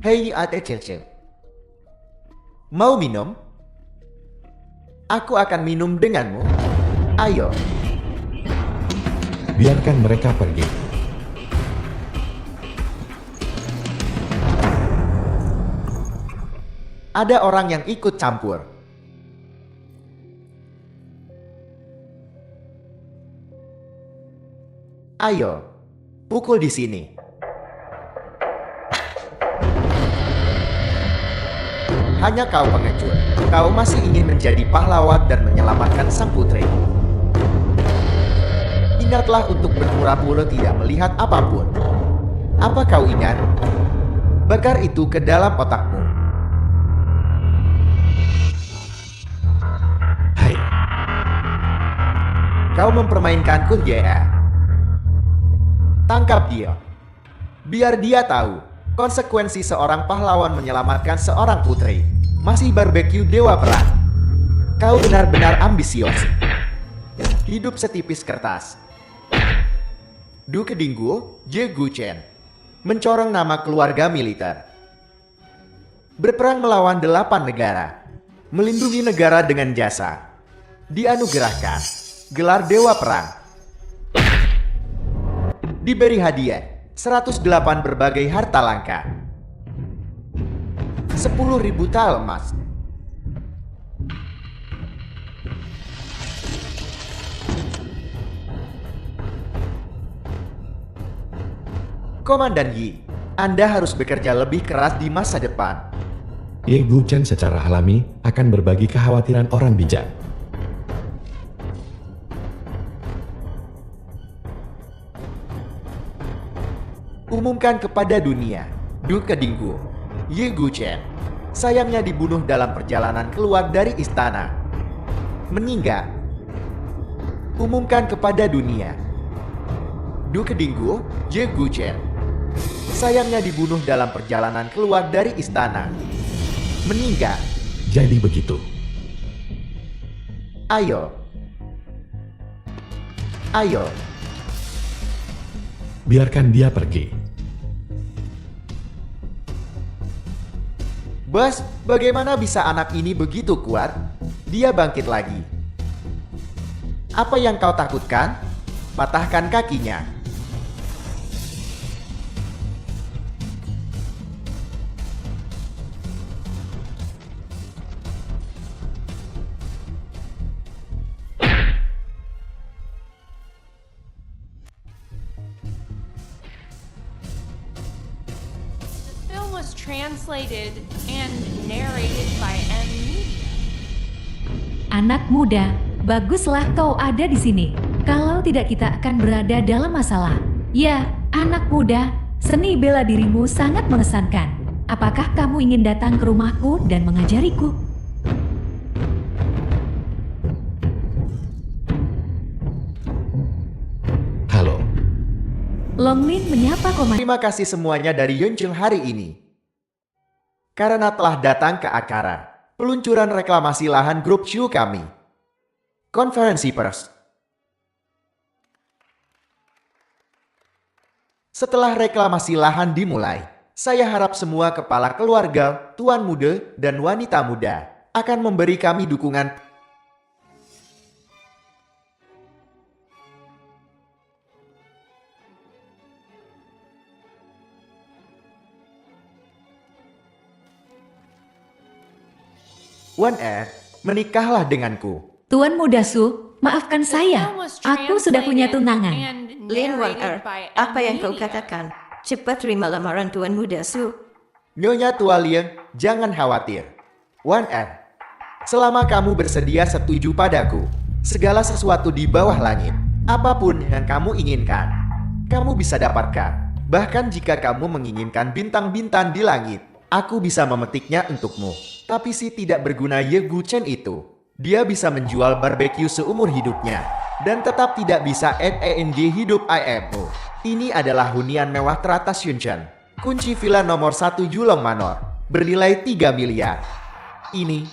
Hei ATCC. Mau minum? Aku akan minum denganmu. Ayo. Biarkan mereka pergi. Ada orang yang ikut campur. Ayo, pukul di sini. Hanya kau pengecut. Kau masih ingin menjadi pahlawan dan menyelamatkan sang putri. Ingatlah untuk berpura-pura tidak melihat apapun. Apa kau ingat? Bakar itu ke dalam otakmu. Hai, Kau mempermainkanku, ya? Tangkap dia. Biar dia tahu konsekuensi seorang pahlawan menyelamatkan seorang putri. Masih barbeque dewa perang. Kau benar-benar ambisius. Hidup setipis kertas. Duke Dinggu, Ye Guchen. Mencorong nama keluarga militer. Berperang melawan 8 negara. Melindungi negara dengan jasa. Dianugerahkan gelar dewa perang. Diberi hadiah 108 berbagai harta langka. 10.000 tal emas. Komandan Yi, Anda harus bekerja lebih keras di masa depan. Ye Guchen secara alami akan berbagi kekhawatiran orang bijak. Umumkan kepada dunia, Duke Dinggu, Ye Guchen, sayangnya dibunuh dalam perjalanan keluar dari istana. Meninggal. Umumkan kepada dunia, Duke Dinggu, Ye Guchen, sayangnya dibunuh dalam perjalanan keluar dari istana. Meninggal. Jadi begitu. Ayo. Ayo. Biarkan dia pergi. Bos, bagaimana bisa anak ini begitu kuat? Dia bangkit lagi. Apa yang kau takutkan? Patahkan kakinya. The film was translated and narrated by M. Anak muda, baguslah kau ada di sini. Kalau tidak kita akan berada dalam masalah. Ya, anak muda, seni bela dirimu sangat mengesankan. Apakah kamu ingin datang ke rumahku dan mengajariku? Halo, Longlin menyapa komandan. Terima kasih semuanya dari Yuncheng hari ini. Karena telah datang ke acara peluncuran reklamasi lahan grup Shu kami. Konferensi pers. Setelah reklamasi lahan dimulai, saya harap semua kepala keluarga, tuan muda, dan wanita muda akan memberi kami dukungan. Wan menikahlah denganku. Tuan muda Su, maafkan saya. Aku sudah punya tunangan. Lin Wanger, apa yang kau katakan? Cepat terima lamaran Tuan Muda Su. Nyonya Tua Liang, jangan khawatir. Wan selama kamu bersedia setuju padaku, segala sesuatu di bawah langit, apapun yang kamu inginkan, kamu bisa dapatkan. Bahkan jika kamu menginginkan bintang-bintang di langit, aku bisa memetiknya untukmu. Tapi si tidak berguna Ye Guchen itu, dia bisa menjual barbeque seumur hidupnya, dan tetap tidak bisa NENG hidup IMO. Ini adalah hunian mewah teratas Yuncheng. Kunci villa nomor 1 Julong Manor, bernilai 3 miliar. Ini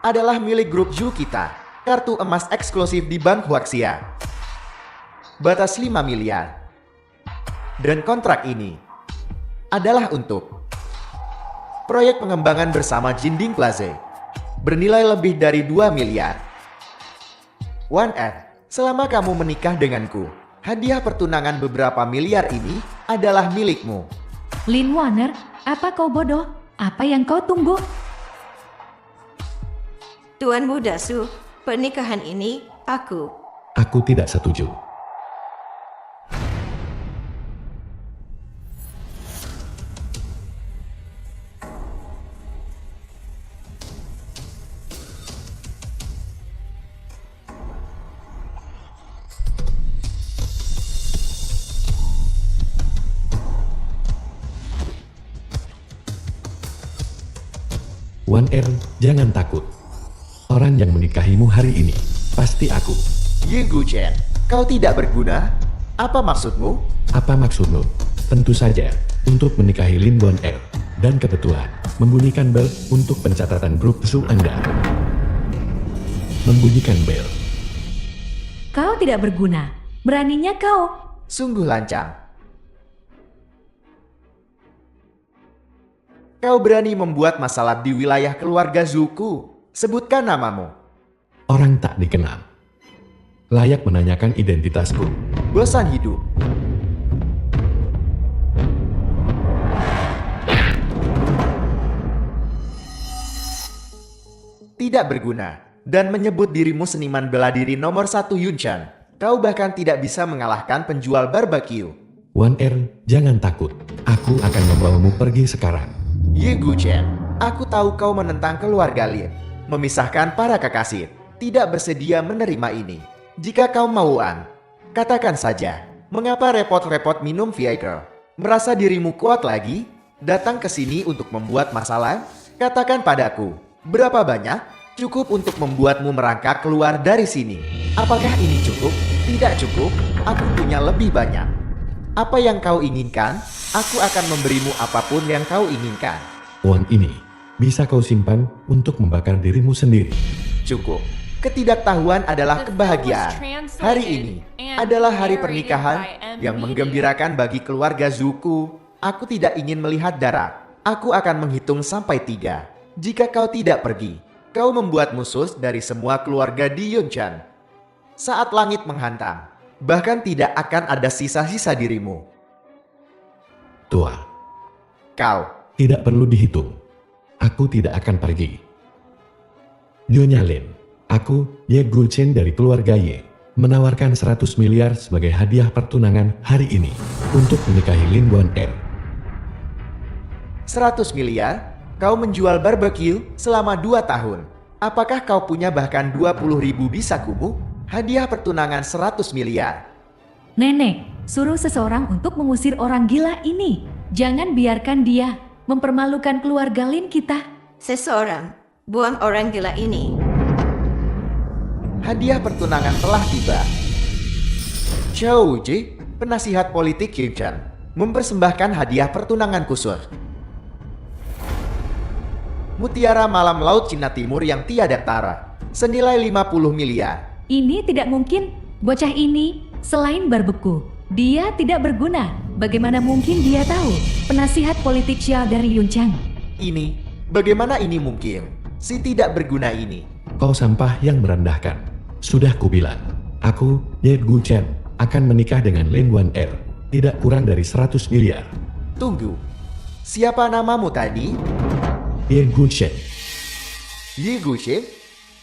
adalah milik grup Zhu kita. Kartu emas eksklusif di Bank Huaxia. Batas 5 miliar. Dan kontrak ini adalah untuk Proyek pengembangan bersama Jinding Plaza. Bernilai lebih dari 2 miliar. 1M, selama kamu menikah denganku, hadiah pertunangan beberapa miliar ini adalah milikmu. Lin Warner, apa kau bodoh? Apa yang kau tunggu? Tuan Muda Su, pernikahan ini aku. Aku tidak setuju. Wan Er, jangan takut. Orang yang menikahimu hari ini, pasti aku. Ye Guchen, kau tidak berguna? Apa maksudmu? Apa maksudmu? Tentu saja, untuk menikahi Lin Wan Er. Dan kebetulan, membunyikan bel untuk pencatatan grup Su Anda. Membunyikan bel. Kau tidak berguna. Beraninya kau. Sungguh lancang. Kau berani membuat masalah di wilayah keluarga Zuku. Sebutkan namamu. Orang tak dikenal. Layak menanyakan identitasku. Bosan hidup. Tidak berguna. Dan menyebut dirimu seniman bela diri nomor 1 Yunchan. Kau bahkan tidak bisa mengalahkan penjual barbeque. Wan Er, jangan takut. Aku akan membawamu pergi sekarang. Ye Guchen, aku tahu kau menentang keluarga Lin. Memisahkan para kekasih. Tidak bersedia menerima ini. Jika kau mauan, katakan saja. Mengapa repot-repot minum Viagra? Merasa dirimu kuat lagi? Datang ke sini untuk membuat masalah? Katakan padaku, berapa banyak? Cukup untuk membuatmu merangkak keluar dari sini. Apakah ini cukup? Tidak cukup, aku punya lebih banyak. Apa yang kau inginkan? Aku akan memberimu apapun yang kau inginkan. Uang ini bisa kau simpan untuk membakar dirimu sendiri. Cukup. Ketidaktahuan adalah kebahagiaan. Hari ini adalah hari pernikahan yang menggembirakan bagi keluarga Zuku. Aku tidak ingin melihat darah. Aku akan menghitung sampai 3. Jika kau tidak pergi, kau membuat musuh dari semua keluarga di Yunchan. Saat langit menghantam, bahkan tidak akan ada sisa-sisa dirimu. Tua, Kau, tidak perlu dihitung. Aku tidak akan pergi. Nyonya Lin, aku, Ye Guchen dari keluarga Ye, menawarkan 100 miliar sebagai hadiah pertunangan hari ini untuk menikahi Lin Wan Er. 100 miliar? Kau menjual barbeque selama 2 tahun. Apakah kau punya bahkan 20.000 bisakumu? Hadiah pertunangan 100 miliar. Nenek, suruh seseorang untuk mengusir orang gila ini. Jangan biarkan dia mempermalukan keluarga Lin kita. Seseorang, buang orang gila ini. Hadiah pertunangan telah tiba. Zhao Wuji, penasihat politik Yunchan, mempersembahkan hadiah pertunangan kusur. Mutiara malam laut Cina Timur yang tiada tara, senilai 50 miliar. Ini tidak mungkin. Bocah ini, selain berbeku, dia tidak berguna. Bagaimana mungkin dia tahu penasihat politik Xia dari Yunchang? Ini, bagaimana ini mungkin? Si tidak berguna ini. Kau sampah yang merendahkan. Sudah kubilang, aku, Ye Guchen, akan menikah dengan Lin Wan Er. Tidak kurang dari 100 miliar. Tunggu, siapa namamu tadi? Ye Guchen. Ye Guchen?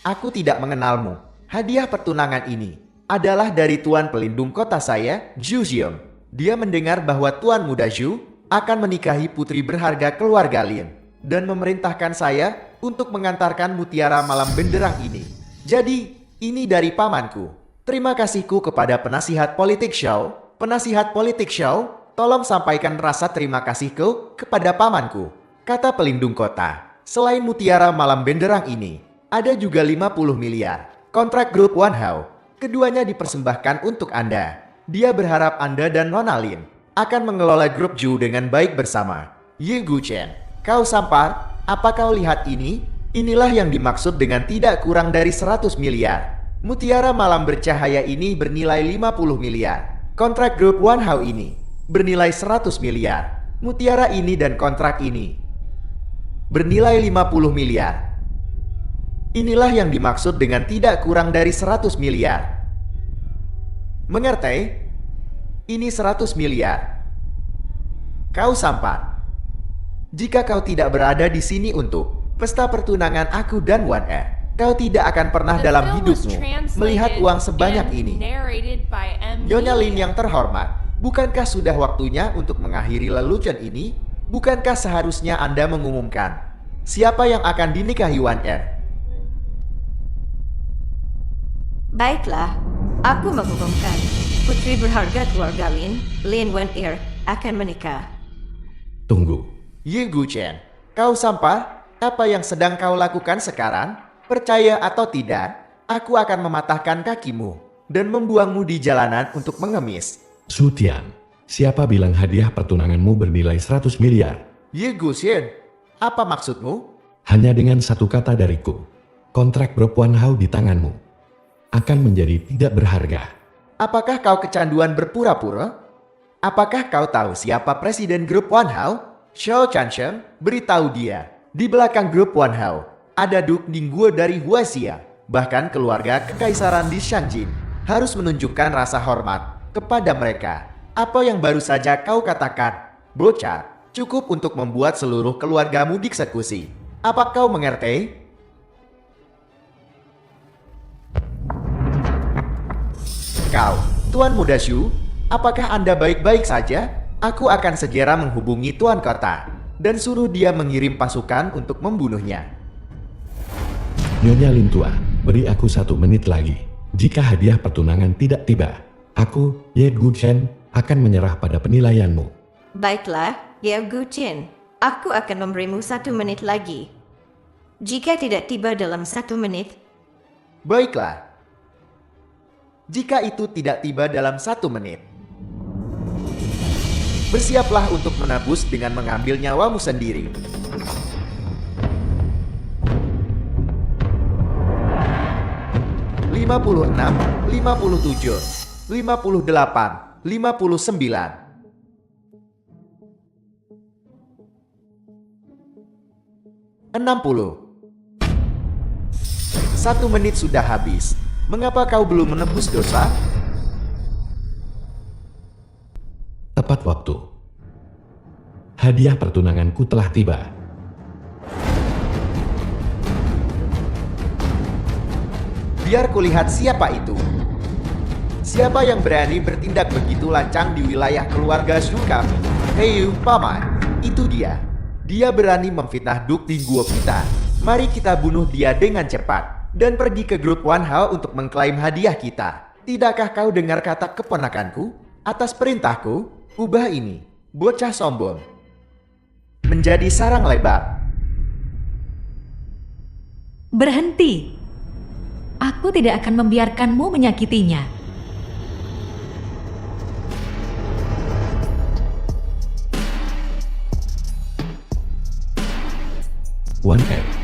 Aku tidak mengenalmu. Hadiah pertunangan ini adalah dari Tuan Pelindung Kota saya, Zhu Xiong. Dia mendengar bahwa Tuan Muda Zhu akan menikahi putri berharga keluarga Lin dan memerintahkan saya untuk mengantarkan mutiara malam benderang ini. Jadi, ini dari pamanku. Terima kasihku kepada penasihat politik Xiao. Penasihat politik Xiao, tolong sampaikan rasa terima kasihku kepada pamanku. Kata Pelindung Kota, selain mutiara malam benderang ini, ada juga 50 miliar. Kontrak grup One Hao. Keduanya dipersembahkan untuk Anda. Dia berharap Anda dan Nona Lin akan mengelola grup Zhu dengan baik bersama. Ye Guchen, kau sampar, apa kau lihat ini? Inilah yang dimaksud dengan tidak kurang dari 100 miliar. Mutiara malam bercahaya ini bernilai 50 miliar. Kontrak grup One Hao ini bernilai 100 miliar. Mutiara ini dan kontrak ini bernilai 50 miliar. Inilah yang dimaksud dengan tidak kurang dari 100 miliar. Mengerti? Ini 100 miliar. Kau sampan. Jika kau tidak berada di sini untuk pesta pertunangan aku dan Wan kau tidak akan pernah The dalam film was hidupmu translated melihat uang sebanyak and ini. narrated by M. Nyonya Lin yang terhormat, bukankah sudah waktunya untuk mengakhiri lelucon ini? Bukankah seharusnya Anda mengumumkan siapa yang akan dinikahi Wan Baiklah, aku mengumumkan. Putri berharga keluarga Lin Wen-er, akan menikah. Tunggu. Ye Guchen, kau sampah? Apa yang sedang kau lakukan sekarang? Percaya atau tidak, aku akan mematahkan kakimu dan membuangmu di jalanan untuk mengemis. Su Tian, siapa bilang hadiah pertunanganmu bernilai 100 miliar? Ye Guchen, apa maksudmu? Hanya dengan satu kata dariku, kontrak Grup Wan Hao di tanganmu akan menjadi tidak berharga. Apakah kau kecanduan berpura-pura? Apakah kau tahu siapa presiden grup Wan Hao? Xiao Chansheng, beritahu dia. Di belakang grup Wan Hao, ada Duk Ningguo dari Huaxia. Bahkan keluarga kekaisaran di Shangjin harus menunjukkan rasa hormat kepada mereka. Apa yang baru saja kau katakan? Bocah, cukup untuk membuat seluruh keluargamu dieksekusi. Apa kau mengerti? Kau, Tuan Muda Shu, apakah Anda baik-baik saja? Aku akan segera menghubungi Tuan Kota dan suruh dia mengirim pasukan untuk membunuhnya. Nyonya Lin tua, beri aku 1 menit lagi. Jika hadiah pertunangan tidak tiba, aku, Ye Guchen, akan menyerah pada penilaianmu. Baiklah, Ye Guchen. Aku akan memberimu 1 menit lagi. Jika tidak tiba dalam 1 menit, Baiklah. Jika itu tidak tiba dalam 1 menit, bersiaplah untuk menebus dengan mengambil nyawamu sendiri. Lima puluh enam, 57, 58, 59. 60. 1 menit sudah habis. Mengapa kau belum menebus dosa? Tepat waktu. Hadiah pertunanganku telah tiba. Biar kulihat siapa itu. Siapa yang berani bertindak begitu lancang di wilayah keluarga Shu kami? Hei, Paman, itu dia. Dia berani memfitnah Duk Ningguo kita. Mari kita bunuh dia dengan cepat dan pergi ke grup Wan Hao untuk mengklaim hadiah kita. Tidakkah kau dengar kata keponakanku? Atas perintahku, ubah ini, bocah sombong, menjadi sarang lebar. Berhenti. Aku tidak akan membiarkanmu menyakitinya. Wan F.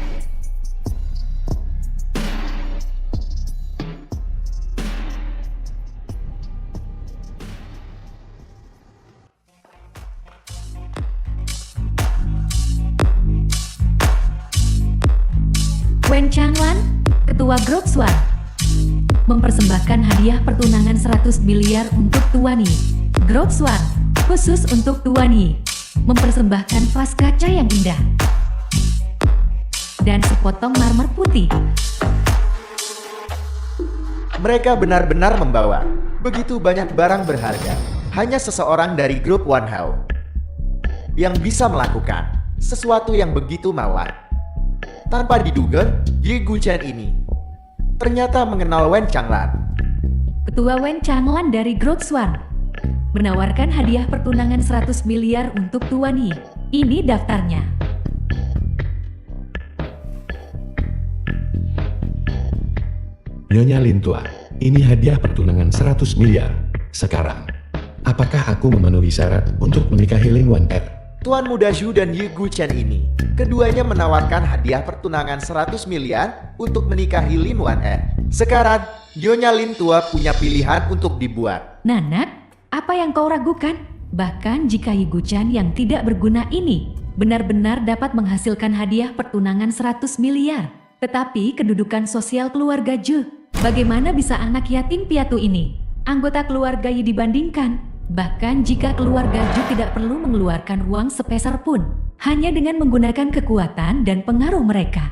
Wen Changlan, Ketua Grup Swan, mempersembahkan hadiah pertunangan 100 miliar untuk Tuan Yi. Grup Swan, khusus untuk Tuan Yi, mempersembahkan vas kaca yang indah dan sepotong marmer putih. Mereka benar-benar membawa begitu banyak barang berharga. Hanya seseorang dari grup Wan Hao yang bisa melakukan sesuatu yang begitu mawar. Tanpa diduga, Ye Guchen ini ternyata mengenal Wen Changlan. Ketua Wen Changlan dari Grup Swan menawarkan hadiah pertunangan 100 miliar untuk Tuan Yi. Ini daftarnya. Nyonya Lin tua, ini hadiah pertunangan 100 miliar. Sekarang, apakah aku memenuhi syarat untuk menikahi Lin Wan Er? Tuan Muda Zhu dan Ye Guchen ini, keduanya menawarkan hadiah pertunangan 100 miliar untuk menikahi Lin Wan Er. Sekarang, Nyonya Lin tua punya pilihan untuk dibuat. Nanak, apa yang kau ragukan? Bahkan jika Yi Guchen yang tidak berguna ini benar-benar dapat menghasilkan hadiah pertunangan 100 miliar. Tetapi kedudukan sosial keluarga Ju, bagaimana bisa anak yatim piatu ini anggota keluarga Yi dibandingkan? Bahkan jika keluarga Ju tidak perlu mengeluarkan uang sepeser pun, hanya dengan menggunakan kekuatan dan pengaruh mereka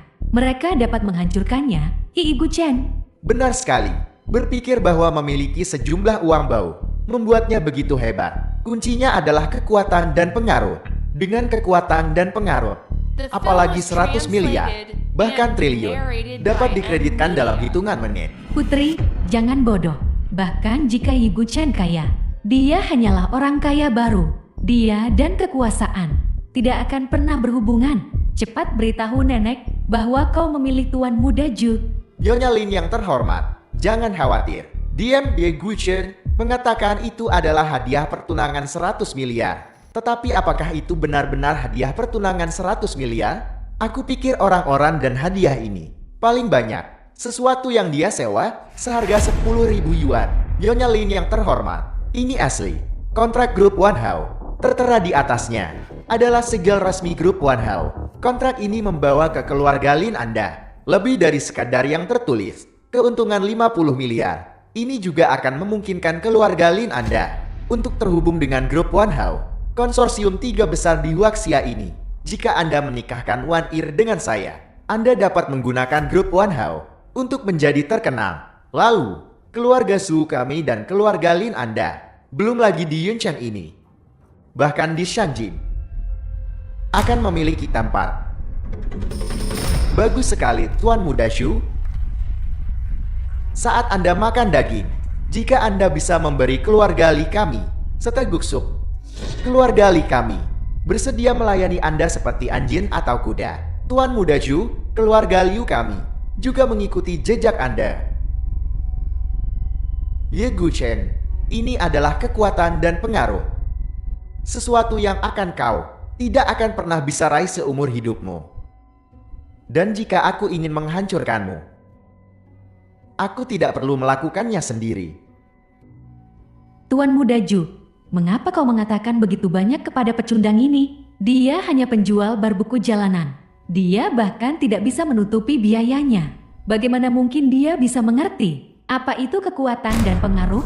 dapat menghancurkannya. Yi Guchen. Benar sekali. Berpikir bahwa memiliki sejumlah uang bau membuatnya begitu hebat. Kuncinya adalah kekuatan dan pengaruh. Dengan kekuatan dan pengaruh, The film apalagi was 100 miliar, translated bahkan and triliun, narrated dapat by dikreditkan Ed dalam Media. hitungan menit. Putri, jangan bodoh. Bahkan jika Yi Guchen kaya, dia hanyalah orang kaya baru. Dia dan kekuasaan tidak akan pernah berhubungan. Cepat beritahu nenek bahwa kau memilih tuan muda Ju. Nyonya Lin yang terhormat, jangan khawatir. Dian Ye Guchen mengatakan itu adalah hadiah pertunangan 100 miliar. Tetapi apakah itu benar-benar hadiah pertunangan 100 miliar? Aku pikir orang-orang dan hadiah ini paling banyak sesuatu yang dia sewa seharga 10.000 yuan. Nyonya Lin yang terhormat, ini asli. Kontrak grup One Hao. Tertera di atasnya adalah segel resmi grup One Hao. Kontrak ini membawa ke keluarga Lin Anda lebih dari sekadar yang tertulis. Keuntungan 50 miliar. Ini juga akan memungkinkan keluarga Lin Anda untuk terhubung dengan grup One Hao. Konsorsium 3 besar di Huaxia ini. Jika Anda menikahkan Wan Ir dengan saya, Anda dapat menggunakan grup One Hao untuk menjadi terkenal. Lalu, keluarga Su kami dan keluarga Lin Anda, belum lagi di Yunchen ini, bahkan di Shangjin, akan memiliki tempat. Bagus sekali, Tuan Muda Shu. Saat Anda makan daging, jika Anda bisa memberi keluarga Li kami seteguk sup, keluarga Li kami bersedia melayani Anda seperti anjing atau kuda. Tuan Muda Shu, keluarga Liu kami juga mengikuti jejak Anda. Ye Guchen, ini adalah kekuatan dan pengaruh. Sesuatu yang akan kau tidak akan pernah bisa raih seumur hidupmu. Dan jika aku ingin menghancurkanmu, aku tidak perlu melakukannya sendiri. Tuan muda Ju, mengapa kau mengatakan begitu banyak kepada pecundang ini? Dia hanya penjual bar buku jalanan. Dia bahkan tidak bisa menutupi biayanya. Bagaimana mungkin dia bisa mengerti apa itu kekuatan dan pengaruh?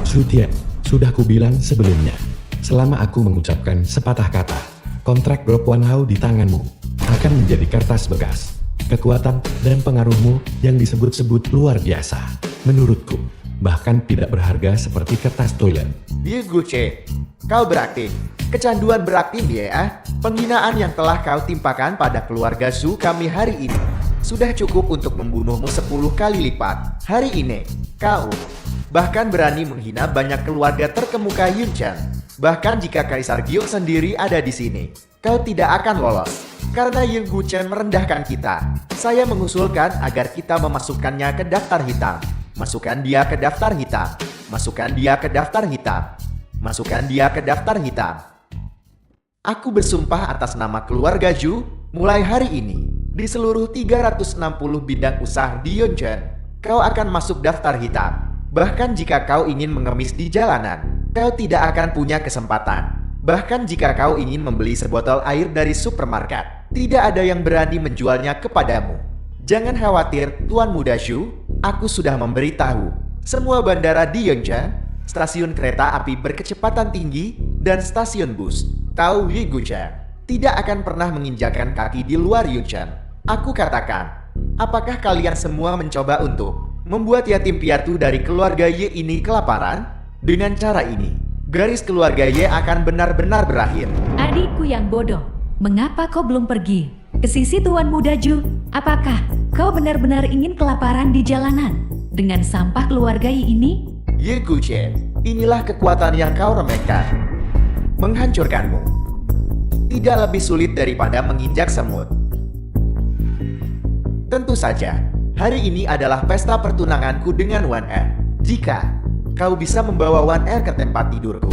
Sutian, sudah kubilang sebelumnya. Selama aku mengucapkan sepatah kata, kontrak grup One Hao di tanganmu akan menjadi kertas bekas. Kekuatan dan pengaruhmu yang disebut-sebut luar biasa. Menurutku, bahkan tidak berharga seperti kertas toilet. Ye Guchen, kau berakting. Kecanduan berakting ya. Penghinaan yang telah kau timpakan pada keluarga Su kami hari ini sudah cukup untuk membunuhmu 10 kali lipat. Hari ini, kau bahkan berani menghina banyak keluarga terkemuka Yunchen. Bahkan jika Kaisar Gyok sendiri ada di sini, kau tidak akan lolos. Karena Ye Guchen merendahkan kita. Saya mengusulkan agar kita memasukkannya ke daftar hitam. Masukkan dia ke daftar hitam. Masukkan dia ke daftar hitam. Masukkan dia ke daftar hitam. Aku bersumpah atas nama keluarga Zhu, mulai hari ini, di seluruh 360 bidang usaha di Yunchen, kau akan masuk daftar hitam. Bahkan jika kau ingin mengemis di jalanan, kau tidak akan punya kesempatan. Bahkan jika kau ingin membeli sebotol air dari supermarket, tidak ada yang berani menjualnya kepadamu. Jangan khawatir, Tuan Muda Shu, aku sudah memberitahu. Semua bandara di Yunchen, stasiun kereta api berkecepatan tinggi, dan stasiun bus, tahu Ye Guchen, tidak akan pernah menginjakan kaki di luar Yunchen. Aku katakan, apakah kalian semua mencoba untuk membuat yatim piatu dari keluarga Ye ini kelaparan? Dengan cara ini, garis keluarga Ye akan benar-benar berakhir. Adikku yang bodoh, mengapa kau belum pergi ke sisi Tuan Muda Ju? Apakah kau benar-benar ingin kelaparan di jalanan dengan sampah keluarga Yi ini? Ye Guchen, inilah kekuatan yang kau remehkan. Menghancurkanmu tidak lebih sulit daripada menginjak semut. Tentu saja, hari ini adalah pesta pertunanganku dengan Wan Er. Jika kau bisa membawa Wan Er ke tempat tidurku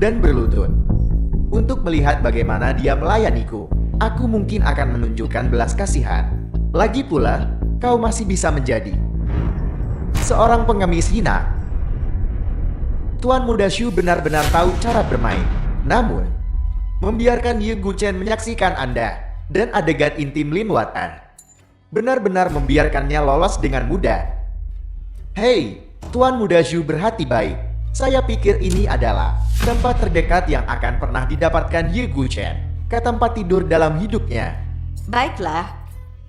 dan berlutut untuk melihat bagaimana dia melayaniku, aku mungkin akan menunjukkan belas kasihan. Lagi pula, kau masih bisa menjadi seorang pengemis hina. Tuan Muda Shu benar-benar tahu cara bermain. Namun, membiarkan Ye Guchen menyaksikan Anda dan adegan intim Lin Watan. Benar-benar membiarkannya lolos dengan mudah. Hei, Tuan Muda Zhu berhati baik. Saya pikir ini adalah tempat terdekat yang akan pernah didapatkan Ye Guchen ke tempat tidur dalam hidupnya. Baiklah,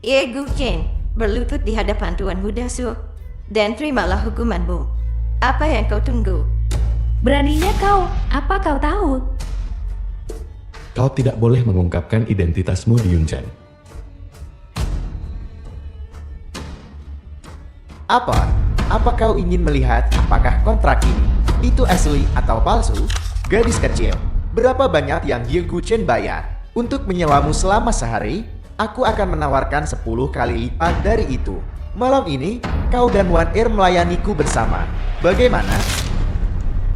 Ye Guchen, berlutut di hadapan Tuan Muda Su, dan terimalah hukumanmu. Apa yang kau tunggu? Beraninya kau, apa kau tahu? Kau tidak boleh mengungkapkan identitasmu di Yunchen. Apa kau ingin melihat apakah kontrak ini itu asli atau palsu? Gadis kecil, berapa banyak yang Ye Guchen bayar untuk menyelamu selama sehari? Aku akan menawarkan 10 kali lipat dari itu. Malam ini, kau dan Wan Er melayaniku bersama. Bagaimana?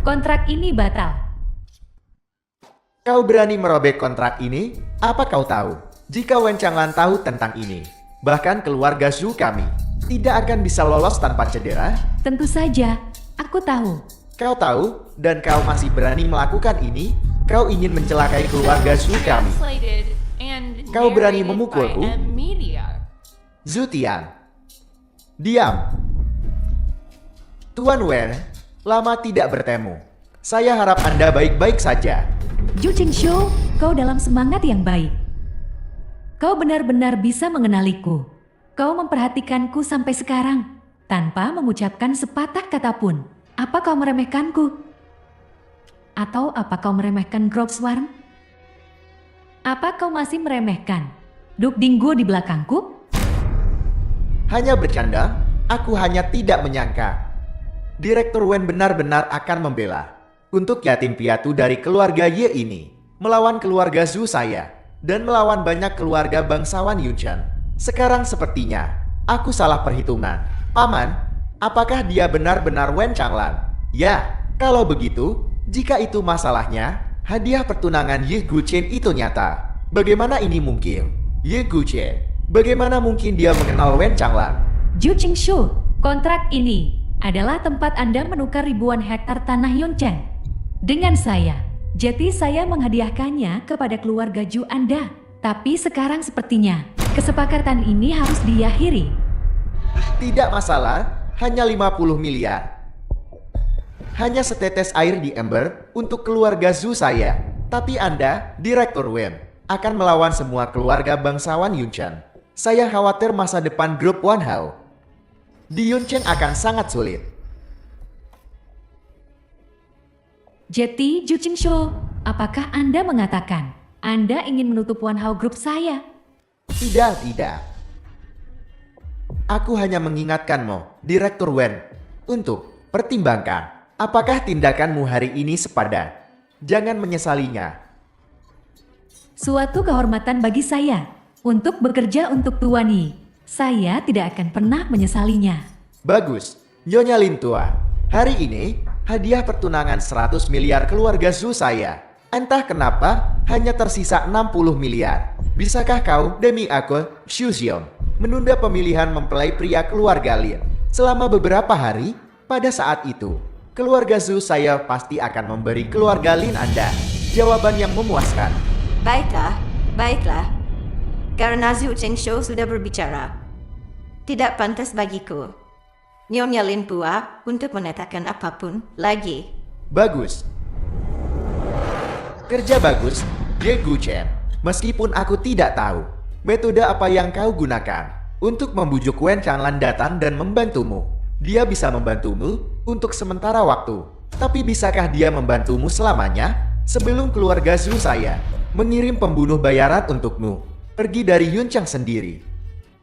Kontrak ini batal. Kau berani merobek kontrak ini? Apa kau tahu? Jika Wen Changlan tahu tentang ini, bahkan keluarga Zhu kami tidak akan bisa lolos tanpa cedera? Tentu saja, aku tahu. Kau tahu, dan kau masih berani melakukan ini? Kau ingin mencelakai keluarga Zhu kami. Translated and Kau berani narrated memukulku? by Media. Zhu Tian, diam. Tuan Wen, lama tidak bertemu. Saya harap Anda baik-baik saja. Zhu Qingshu, kau dalam semangat yang baik. Kau benar-benar bisa mengenaliku. Kau memperhatikanku sampai sekarang, tanpa mengucapkan sepatah kata pun. Apa kau meremehkanku? Atau apa kau meremehkan Grove Swarm? Apa kau masih meremehkan Duk Dingguo di belakangku? Hanya bercanda, aku hanya tidak menyangka. Direktur Wen benar-benar akan membela untuk yatim piatu dari keluarga Ye ini, melawan keluarga Zhu saya, dan melawan banyak keluarga bangsawan Yunchen. Sekarang sepertinya, aku salah perhitungan. Paman, apakah dia benar-benar Wen Changlan? Ya, kalau begitu, jika itu masalahnya, hadiah pertunangan Ye Guchen itu nyata. Bagaimana ini mungkin? Ye Guchen, bagaimana mungkin dia mengenal Wen Changlan? Zhu Qingshu, kontrak ini adalah tempat Anda menukar ribuan hektar tanah Yunchen dengan saya. Jadi saya menghadiahkannya kepada keluarga Zhu Anda. Tapi sekarang sepertinya kesepakatan ini harus diakhiri. Tidak masalah, hanya 50 miliar. Hanya setetes air di ember untuk keluarga Zhu saya. Tapi Anda, Direktur Wen, akan melawan semua keluarga bangsawan Yunchen. Saya khawatir masa depan grup Wan Hao di Yunchen akan sangat sulit. Jadi, Zhu Qingshu, apakah Anda mengatakan Anda ingin menutup Wan Hao Group saya? Tidak. Aku hanya mengingatkanmu, Direktur Wen, untuk pertimbangkan apakah tindakanmu hari ini sepadan. Jangan menyesalinya. Suatu kehormatan bagi saya untuk bekerja untuk Tuan Yi. Saya tidak akan pernah menyesalinya. Bagus, Nyonya Lin Tua. Hari ini, hadiah pertunangan 100 miliar keluarga Zhu saya. Entah kenapa, hanya tersisa 60 miliar. Bisakah kau, demi aku, Xu Xiong, menunda pemilihan mempelai pria keluarga Lin selama beberapa hari? Pada saat itu, keluarga Zhu saya pasti akan memberi keluarga Lin Anda jawaban yang memuaskan. Baiklah. Karena Zhu Qingshu sudah berbicara, tidak pantas bagiku, Nyonya Lin Tua, untuk mengatakan apapun lagi. Bagus. Kerja bagus, Ye Guchen. Meskipun aku tidak tahu metode apa yang kau gunakan untuk membujuk Wen Changlan datang dan membantumu. Dia bisa membantumu untuk sementara waktu. Tapi bisakah dia membantumu selamanya? Sebelum keluarga Zhu saya mengirim pembunuh bayaran untukmu pergi dari Yuncheng sendiri.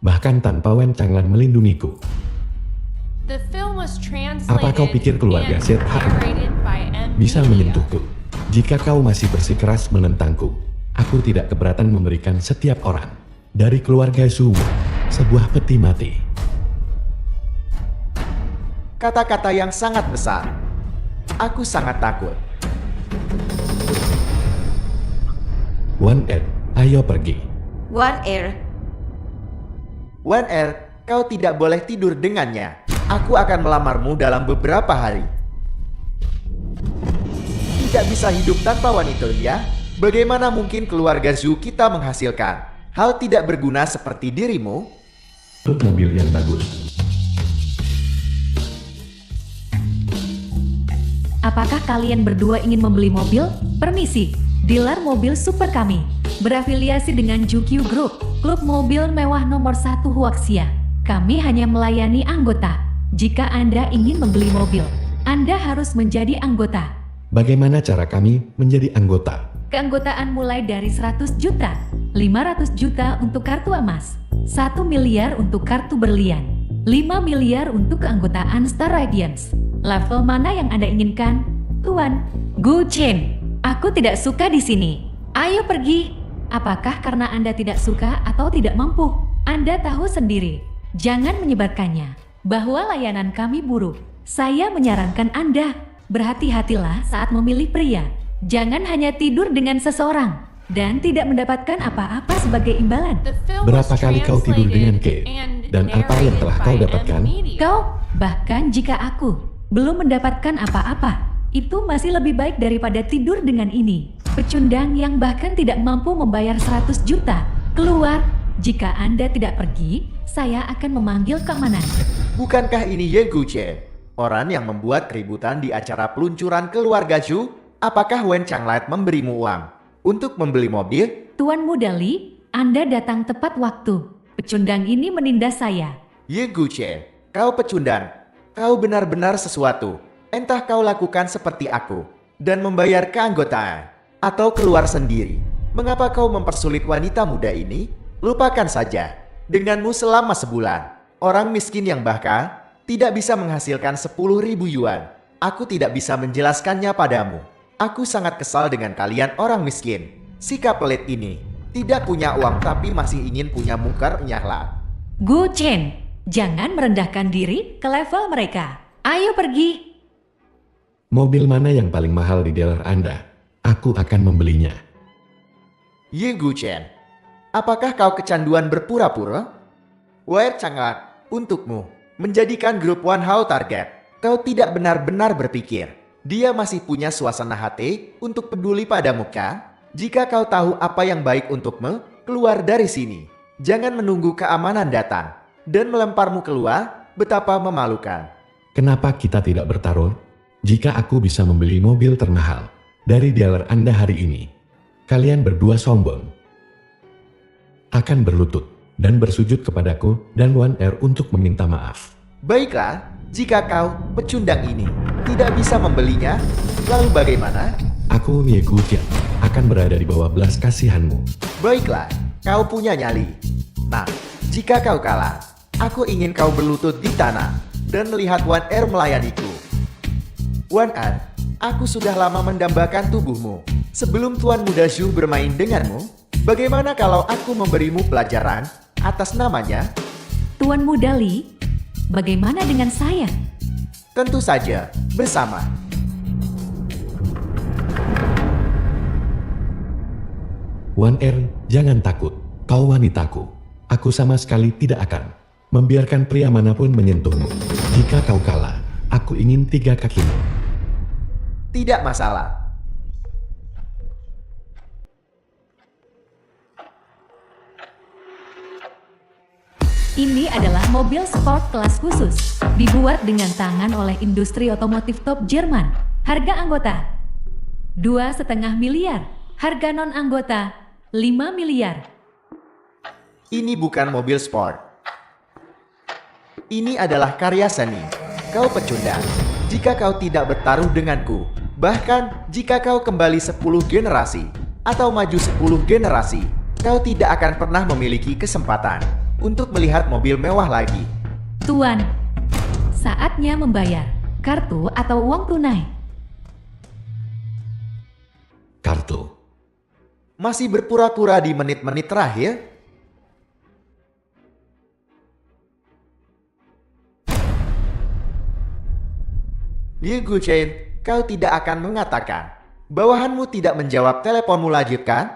Bahkan tanpa Wen Changlan melindungiku. The film was translated Apa kau pikir keluarga and ZH narrated by bisa Media. menyentuhku? Jika kau masih bersikeras menentangku, aku tidak keberatan memberikan setiap orang dari keluarga Zhu sebuah peti mati. Kata-kata yang sangat besar. Aku sangat takut. Wan Er, ayo pergi. Wan Er, Wan Er, kau tidak boleh tidur dengannya. Aku akan melamarmu dalam beberapa hari. Tidak bisa hidup tanpa wanita dia. Bagaimana mungkin keluarga Zhu kita menghasilkan hal tidak berguna seperti dirimu? Untuk mobil yang bagus. Apakah kalian berdua ingin membeli mobil? Permisi, dealer mobil super kami. Berafiliasi dengan Jukyu Group, klub mobil mewah nomor 1 Huaxia. Kami hanya melayani anggota. Jika Anda ingin membeli mobil, Anda harus menjadi anggota. Bagaimana cara kami menjadi anggota? Keanggotaan mulai dari 100 juta, 500 juta untuk kartu emas, 1 miliar untuk kartu berlian, 5 miliar untuk keanggotaan Star Radiance. Level mana yang Anda inginkan? Tuan, Gu Chen, aku tidak suka di sini. Ayo pergi. Apakah karena Anda tidak suka atau tidak mampu? Anda tahu sendiri. Jangan menyebarkannya bahwa layanan kami buruk. Saya menyarankan Anda berhati-hatilah saat memilih pria. Jangan hanya tidur dengan seseorang dan tidak mendapatkan apa-apa sebagai imbalan. The film Berapa was kali kau tidur dengan translated Kate? and Dan apa yang telah kau narrated by dapatkan? media. Kau, bahkan jika aku belum mendapatkan apa-apa, itu masih lebih baik daripada tidur dengan ini. Pecundang yang bahkan tidak mampu membayar 100 juta. Keluar, jika Anda tidak pergi, saya akan memanggil keamanan. Bukankah ini Ye Guchen, orang yang membuat keributan di acara peluncuran keluarga Zhu? Apakah Wen Changlait memberimu uang untuk membeli mobil? Tuan Muda Li, Anda datang tepat waktu. Pecundang ini menindas saya. Ye Guchen, kau pecundang. Kau benar-benar sesuatu. Entah kau lakukan seperti aku dan membayar keanggotaan atau keluar sendiri. Mengapa kau mempersulit wanita muda ini? Lupakan saja. Denganmu selama sebulan, orang miskin yang bahkan tidak bisa menghasilkan 10.000 yuan. Aku tidak bisa menjelaskannya padamu. Aku sangat kesal dengan kalian orang miskin. Sikap pelit ini. Tidak punya uang tapi masih ingin punya muka nyahla. Gu Chen, jangan merendahkan diri ke level mereka. Ayo pergi. Mobil mana yang paling mahal di dealer Anda? Aku akan membelinya. Ye Guchen, apakah kau kecanduan berpura-pura? Wen Changlait, untukmu, menjadikan grup One How target. Kau tidak benar-benar berpikir. Dia masih punya suasana hati untuk peduli pada muka. Jika kau tahu apa yang baik untukmu, keluar dari sini. Jangan menunggu keamanan datang dan melemparmu keluar. Betapa memalukan. Kenapa kita tidak bertaruh? Jika aku bisa membeli mobil termahal dari dealer Anda hari ini, kalian berdua sombong. Akan berlutut dan bersujud kepadaku dan Wan Er untuk meminta maaf. Baiklah, jika kau, pecundang ini, tidak bisa membelinya, lalu bagaimana? Aku Ye Guchen akan berada di bawah belas kasihanmu. Baiklah, kau punya nyali. Nah, jika kau kalah, aku ingin kau berlutut di tanah dan melihat Wan Er melayaniku. Wan Er, aku sudah lama mendambakan tubuhmu. Sebelum Tuan Muda Zhu bermain denganmu, bagaimana kalau aku memberimu pelajaran atas namanya? Tuan Muda Li, bagaimana dengan saya? Tentu saja, bersama. Wan Er, jangan takut. Kau wanitaku. Aku sama sekali tidak akan membiarkan pria manapun menyentuhmu. Jika kau kalah, aku ingin 3 kakimu. Tidak masalah. Ini adalah mobil sport kelas khusus, dibuat dengan tangan oleh industri otomotif top Jerman. Harga anggota 2,5 miliar, harga non-anggota 5 miliar. Ini bukan mobil sport. Ini adalah karya seni. Kau pecundang. Jika kau tidak bertaruh denganku, bahkan jika kau kembali 10 generasi atau maju 10 generasi, kau tidak akan pernah memiliki kesempatan untuk melihat mobil mewah lagi. Tuan, saatnya membayar. Kartu atau uang tunai? Kartu. Masih berpura-pura di menit-menit terakhir? Ye Guchen, kau tidak akan mengatakan bawahanmu tidak menjawab teleponmu lanjut kan?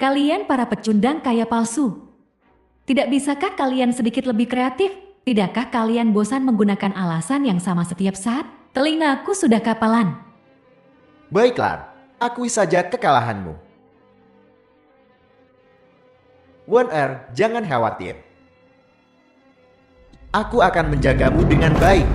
Kalian para pecundang kaya palsu. Tidak bisakah kalian sedikit lebih kreatif? Tidakkah kalian bosan menggunakan alasan yang sama setiap saat? Telingaku sudah kapalan. Baiklah, akui saja kekalahanmu. One-Er, jangan khawatir. Aku akan menjagamu dengan baik.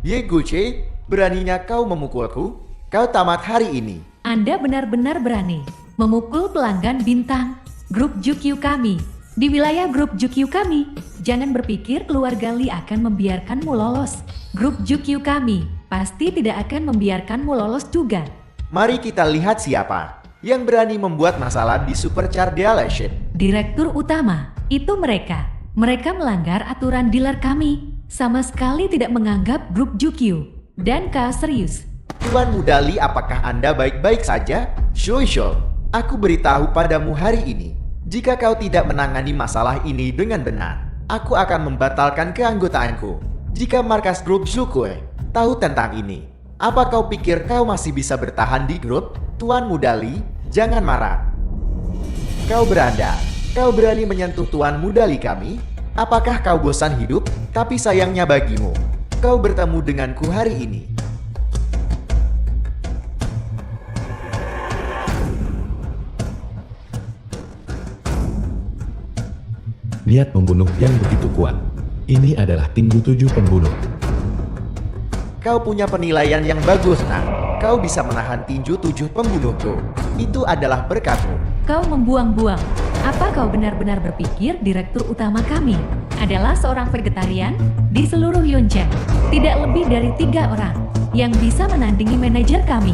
Ye Guce, beraninya kau memukulku? Kau tamat hari ini. Anda benar-benar berani memukul pelanggan bintang grup Jukyu kami. Di wilayah grup Jukyu kami, jangan berpikir keluarga Lee akan membiarkanmu lolos. Grup Jukyu kami pasti tidak akan membiarkanmu lolos juga. Mari kita lihat siapa yang berani membuat masalah di Supercharged Dealership. Direktur utama, itu mereka. Mereka melanggar aturan dealer kami. Sama sekali tidak menganggap grup Jukyu. Dan kau serius. Tuan Muda Lee, apakah Anda baik-baik saja? Shui, aku beritahu padamu hari ini. Jika kau tidak menangani masalah ini dengan benar, aku akan membatalkan keanggotaanku. Jika markas grup Zukue tahu tentang ini, apa kau pikir kau masih bisa bertahan di grup? Tuan Muda Lee, jangan marah. Kau berani menyentuh Tuan Muda Lee kami? Apakah kau bosan hidup? Tapi sayangnya bagimu, kau bertemu denganku hari ini. Niat membunuh yang begitu kuat. Ini adalah tinju 7 pembunuh. Kau punya penilaian yang bagus, Nak. Kau bisa menahan tinju 7 pembunuhku. Itu adalah berkatmu. Kau membuang-buang. Apa kau benar-benar berpikir direktur utama kami adalah seorang vegetarian? Di seluruh Yonjan, tidak lebih dari 3 orang yang bisa menandingi manajer kami.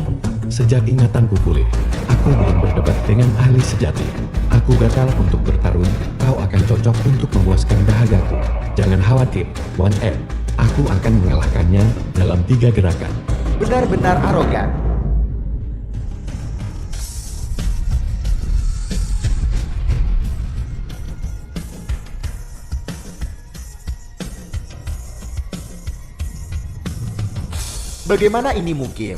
Sejak ingatanku pulih, aku belum berdebat dengan ahli sejati. Aku gagal untuk bertarung, kau akan cocok untuk memuaskan dahagaku. Jangan khawatir, One M. Aku akan mengalahkannya dalam 3 gerakan. Benar-benar arogan. Bagaimana ini mungkin?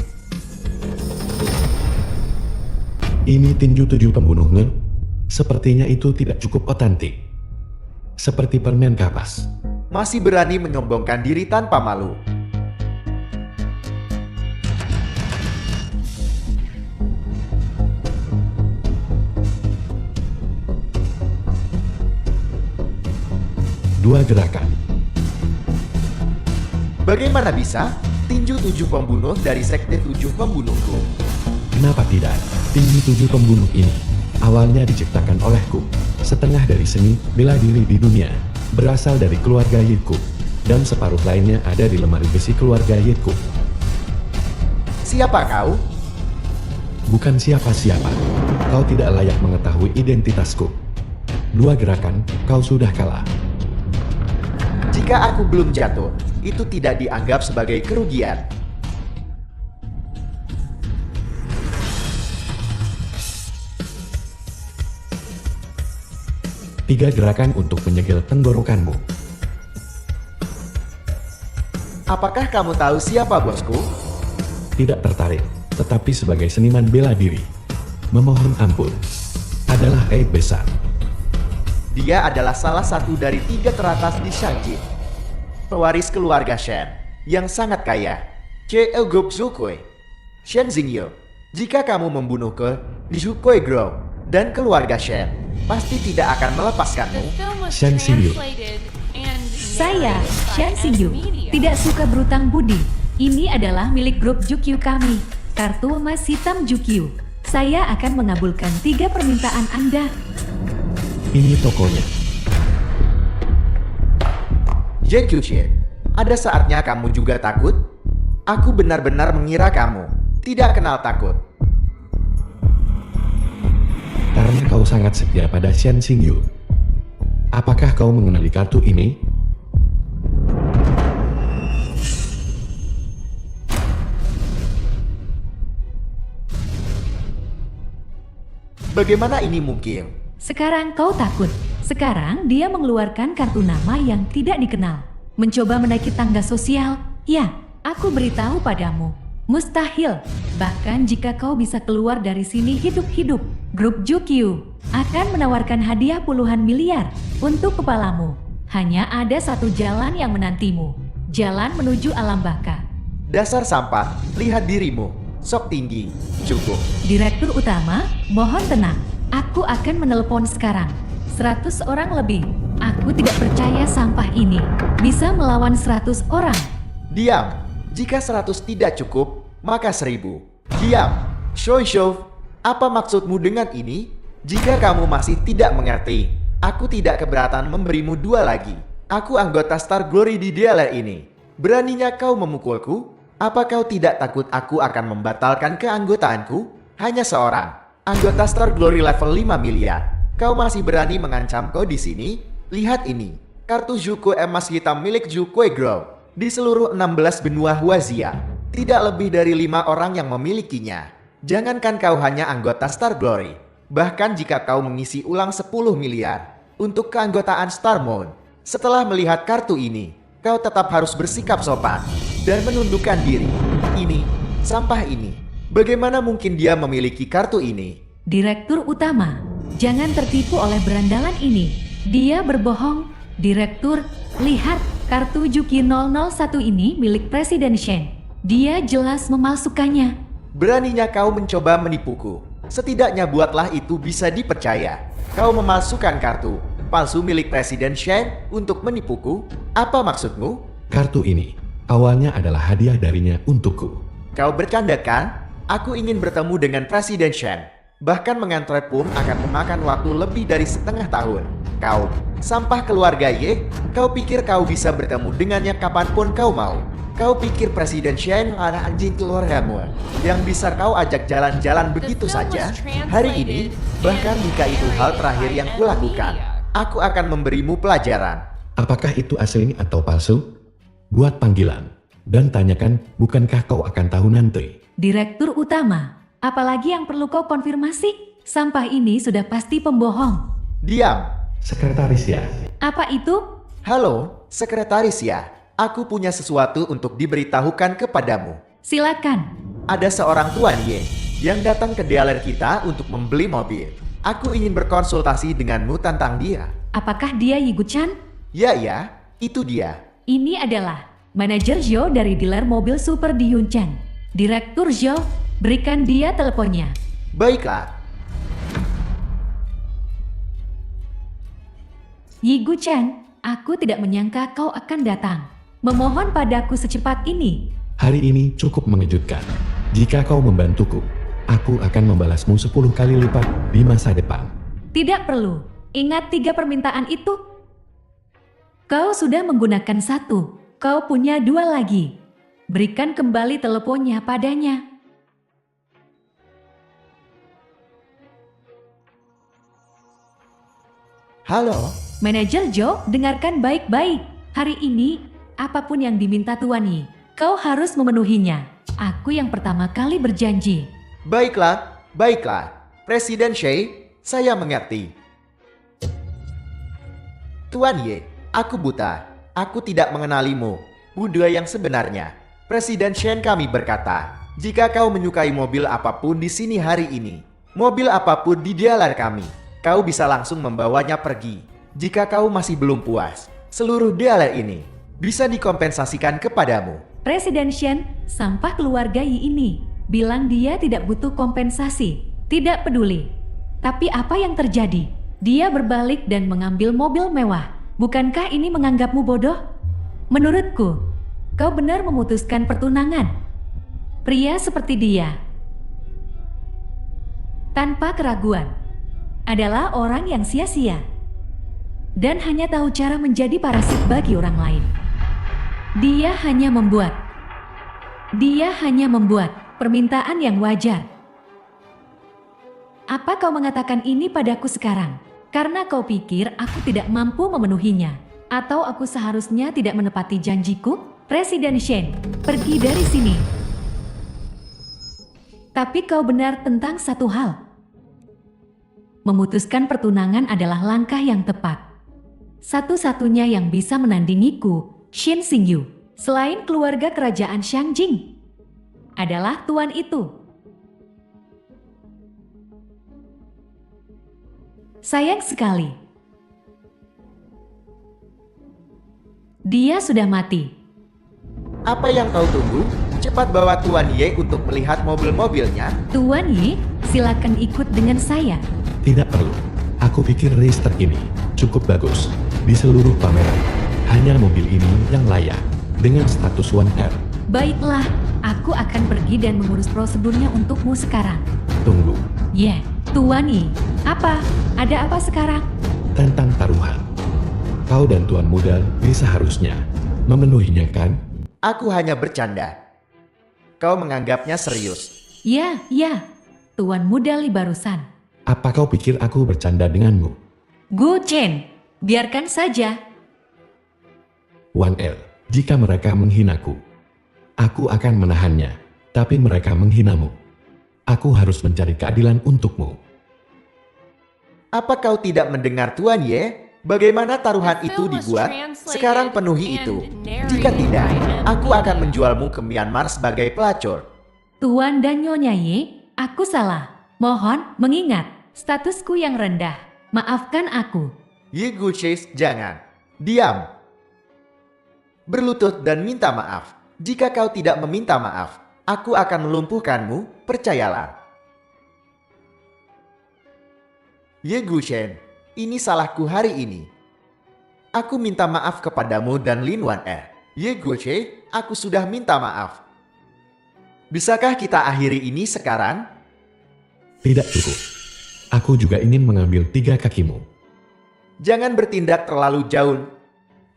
Ini tinju 7 pembunuhnya. Sepertinya itu tidak cukup otentik. Seperti permen kapas. Masih berani menyombongkan diri tanpa malu. Dua gerakan. Bagaimana bisa? Tinju 7 pembunuh dari sekte 7 pembunuhku. Kenapa tidak? Tinju 7 pembunuh ini awalnya diciptakan olehku. Setengah dari seni bela diri di dunia berasal dari keluarga Yitku, dan separuh lainnya ada di lemari besi keluarga Yitku. Siapa kau? Bukan siapa-siapa. Kau tidak layak mengetahui identitasku. 2 gerakan, kau sudah kalah. Jika aku belum jatuh, itu tidak dianggap sebagai kerugian. Tiga gerakan untuk menyegel tenggorokanmu. Apakah kamu tahu siapa bosku? Tidak tertarik, tetapi sebagai seniman bela diri, memohon ampun adalah aib besar. Dia adalah salah satu dari 3 teratas di Shangjin. Pewaris keluarga Shen yang sangat kaya. Group Zukui. Shen Xingyu. Jika kamu membunuh ke Zukui Group dan keluarga Shen, pasti tidak akan melepaskanmu. The film was Shen Xingyu. translated and Saya, narrated by Shen Xingyu, S Media. tidak suka berutang budi. Ini adalah milik grup Jukyu kami, kartu emas hitam Jukyu. Saya akan mengabulkan 3 permintaan Anda. Ini tokonya. Jen Kyushin, ada saatnya kamu juga takut? Aku benar-benar mengira kamu tidak kenal takut. Karena kau sangat setia pada Shen Xingyu. Apakah kau mengenali kartu ini? Bagaimana ini mungkin? Sekarang kau takut. Sekarang dia mengeluarkan kartu nama yang tidak dikenal. Mencoba menaiki tangga sosial. Ya, aku beritahu padamu. Mustahil. Bahkan jika kau bisa keluar dari sini hidup-hidup, grup Jukyu akan menawarkan hadiah puluhan miliar untuk kepalamu. Hanya ada satu jalan yang menantimu. Jalan menuju alam baka. Dasar sampah, lihat dirimu. Sok tinggi. Cukup. Direktur utama, mohon tenang. Aku akan menelepon sekarang. 100 orang lebih. Aku tidak percaya sampah ini bisa melawan 100 orang. Diam. Jika 100 tidak cukup, maka 1000. Diam. Show. Apa maksudmu dengan ini? Jika kamu masih tidak mengerti, aku tidak keberatan memberimu 2 lagi. Aku anggota Star Glory di DLR ini. Beraninya kau memukulku? Apa kau tidak takut aku akan membatalkan keanggotaanku? Hanya seorang anggota Star Glory level 5 miliar. Kau masih berani mengancamku di sini? Lihat ini, kartu Zuko emas hitam milik Zuko Grow. Di seluruh 16 benua Huazia, tidak lebih dari 5 orang yang memilikinya. Jangankan kau hanya anggota Star Glory, bahkan jika kau mengisi ulang 10 miliar untuk keanggotaan Star Moon, setelah melihat kartu ini, kau tetap harus bersikap sopan dan menundukkan diri. Ini, sampah ini. Bagaimana mungkin dia memiliki kartu ini? Direktur utama, jangan tertipu oleh berandalan ini. Dia berbohong. Direktur, lihat kartu Juki 001 ini milik Presiden Shen. Dia jelas memalsukannya. Beraninya kau mencoba menipuku. Setidaknya buatlah itu bisa dipercaya. Kau memalsukan kartu palsu milik Presiden Shen untuk menipuku? Apa maksudmu? Kartu ini awalnya adalah hadiah darinya untukku. Kau bercanda kan? Aku ingin bertemu dengan Presiden Shen. Bahkan mengantre pun akan memakan waktu lebih dari setengah tahun. Kau, sampah keluarga Ye, kau pikir kau bisa bertemu dengannya kapanpun kau mau? Kau pikir Presiden Shen adalah anjing keluargamu yang bisa kau ajak jalan-jalan begitu saja? Hari ini, bahkan jika itu hal terakhir yang kulakukan, aku akan memberimu pelajaran. Apakah itu asli atau palsu? Buat panggilan dan tanyakan, bukankah kau akan tahu nanti? Direktur utama, apalagi yang perlu kau konfirmasi? Sampah ini sudah pasti pembohong. Diam. Sekretaris ya. Apa itu? Halo, sekretaris ya. Aku punya sesuatu untuk diberitahukan kepadamu. Silakan. Ada seorang Tuan Ye yang datang ke dealer kita untuk membeli mobil. Aku ingin berkonsultasi denganmu tentang dia. Apakah dia Yigu-chan? Ya, itu dia. Ini adalah manajer Zhou dari dealer mobil super di Yuncheng. Direktur Zhou, berikan dia teleponnya. Baiklah. Yigu-chan, aku tidak menyangka kau akan datang. Memohon padaku secepat ini. Hari ini cukup mengejutkan. Jika kau membantuku, aku akan membalasmu 10 kali lipat di masa depan. Tidak perlu. Ingat 3 permintaan itu. Kau sudah menggunakan 1. Kau punya 2 lagi. Berikan kembali teleponnya padanya. Halo. Manajer Zhou, dengarkan baik-baik. Hari ini, apapun yang diminta Tuan Yi, kau harus memenuhinya. Aku yang pertama kali berjanji. Baiklah. Presiden Shen, saya mengerti. Tuan Ye, aku buta. Aku tidak mengenalimu. Buddha yang sebenarnya. Presiden Shen kami berkata, jika kau menyukai mobil apapun di sini hari ini, mobil apapun di dealer kami, kau bisa langsung membawanya pergi. Jika kau masih belum puas, seluruh dealer ini bisa dikompensasikan kepadamu. Presiden Shen, sampah keluarga Yi ini, bilang dia tidak butuh kompensasi. Tidak peduli. Tapi apa yang terjadi? Dia berbalik dan mengambil mobil mewah. Bukankah ini menganggapmu bodoh? Menurutku, kau benar memutuskan pertunangan. Pria seperti dia, tanpa keraguan, adalah orang yang sia-sia dan hanya tahu cara menjadi parasit bagi orang lain. Dia hanya membuat permintaan yang wajar. Apa kau mengatakan ini padaku sekarang? Karena kau pikir aku tidak mampu memenuhinya? Atau aku seharusnya tidak menepati janjiku? Presiden Shen, pergi dari sini. Tapi kau benar tentang satu hal. Memutuskan pertunangan adalah langkah yang tepat. Satu-satunya yang bisa menandingiku, Shin Xingyu, selain keluarga kerajaan Xiangjing, adalah tuan itu. Sayang sekali, dia sudah mati. Apa yang kau tunggu? Cepat bawa Tuan Ye untuk melihat mobil-mobilnya. Tuan Yi, silakan ikut dengan saya. Tidak perlu. Aku pikir racer ini cukup bagus. Di seluruh pameran, hanya mobil ini yang layak dengan status 1R. Baiklah, aku akan pergi dan mengurus prosedurnya untukmu sekarang. Tunggu, Ya, Tuan Yi. Apa? Ada apa sekarang? tentang taruhan. Kau dan Tuan Muda seharusnya memenuhinya kan? Aku hanya bercanda. Kau menganggapnya serius. Ya, Tuan Muda Li barusan. Apa kau pikir aku bercanda denganmu? Gu Chen, biarkan saja. 1L, jika mereka menghinaku, aku akan menahannya. Tapi mereka menghinamu. Aku harus mencari keadilan untukmu. Apa kau tidak mendengar Tuan Ye? Bagaimana taruhan itu dibuat? Sekarang penuhi itu. Jika tidak, aku akan menjualmu ke Myanmar sebagai pelacur. Tuan dan Nyonya Ye, aku salah. Mohon mengingat statusku yang rendah. Maafkan aku. Ye Guchis, jangan. Diam. Berlutut dan minta maaf. Jika kau tidak meminta maaf, aku akan melumpuhkanmu, percayalah. Ye Guchen, ini salahku hari ini. Aku minta maaf kepadamu dan Lin Wan Er. Ye Guche, aku sudah minta maaf. Bisakah kita akhiri ini sekarang? Tidak cukup. Aku juga ingin mengambil 3 kakimu. Jangan bertindak terlalu jauh.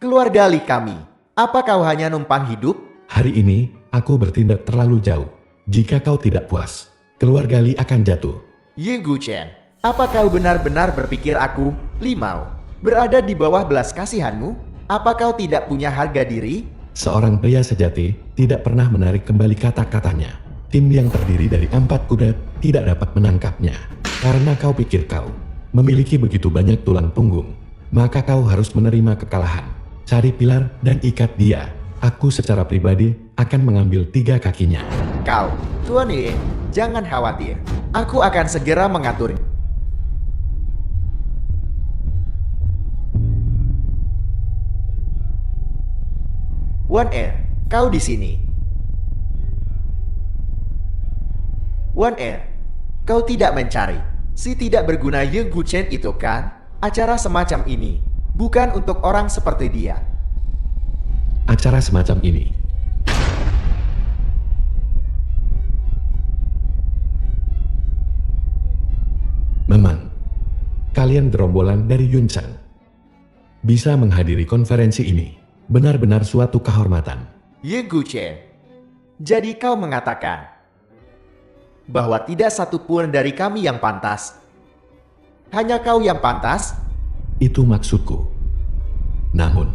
Keluarga Li kami, apa kau hanya numpang hidup? Hari ini, aku bertindak terlalu jauh. Jika kau tidak puas, keluarga Li akan jatuh. Ye Guchen, apa kau benar-benar berpikir aku, Li Mao, berada di bawah belas kasihanmu? Apa kau tidak punya harga diri? Seorang pria sejati tidak pernah menarik kembali kata-katanya. Tim yang terdiri dari 4 kuda tidak dapat menangkapnya. Karena kau pikir kau memiliki begitu banyak tulang punggung, maka kau harus menerima kekalahan. Cari pilar dan ikat dia. Aku secara pribadi akan mengambil 3 kakinya. Kau, Tuan Ye, jangan khawatir. Aku akan segera mengaturnya. Wan Er, kau di sini. Wan Er, kau tidak mencari si tidak berguna Ye Guchen itu kan? Acara semacam ini bukan untuk orang seperti dia. Acara semacam ini memang kalian gerombolan dari Yuncheng bisa menghadiri konferensi ini benar-benar suatu kehormatan. Ye Guchen, jadi kau mengatakan bahwa tidak satu pun dari kami yang pantas. Hanya kau yang pantas? Itu maksudku. Namun,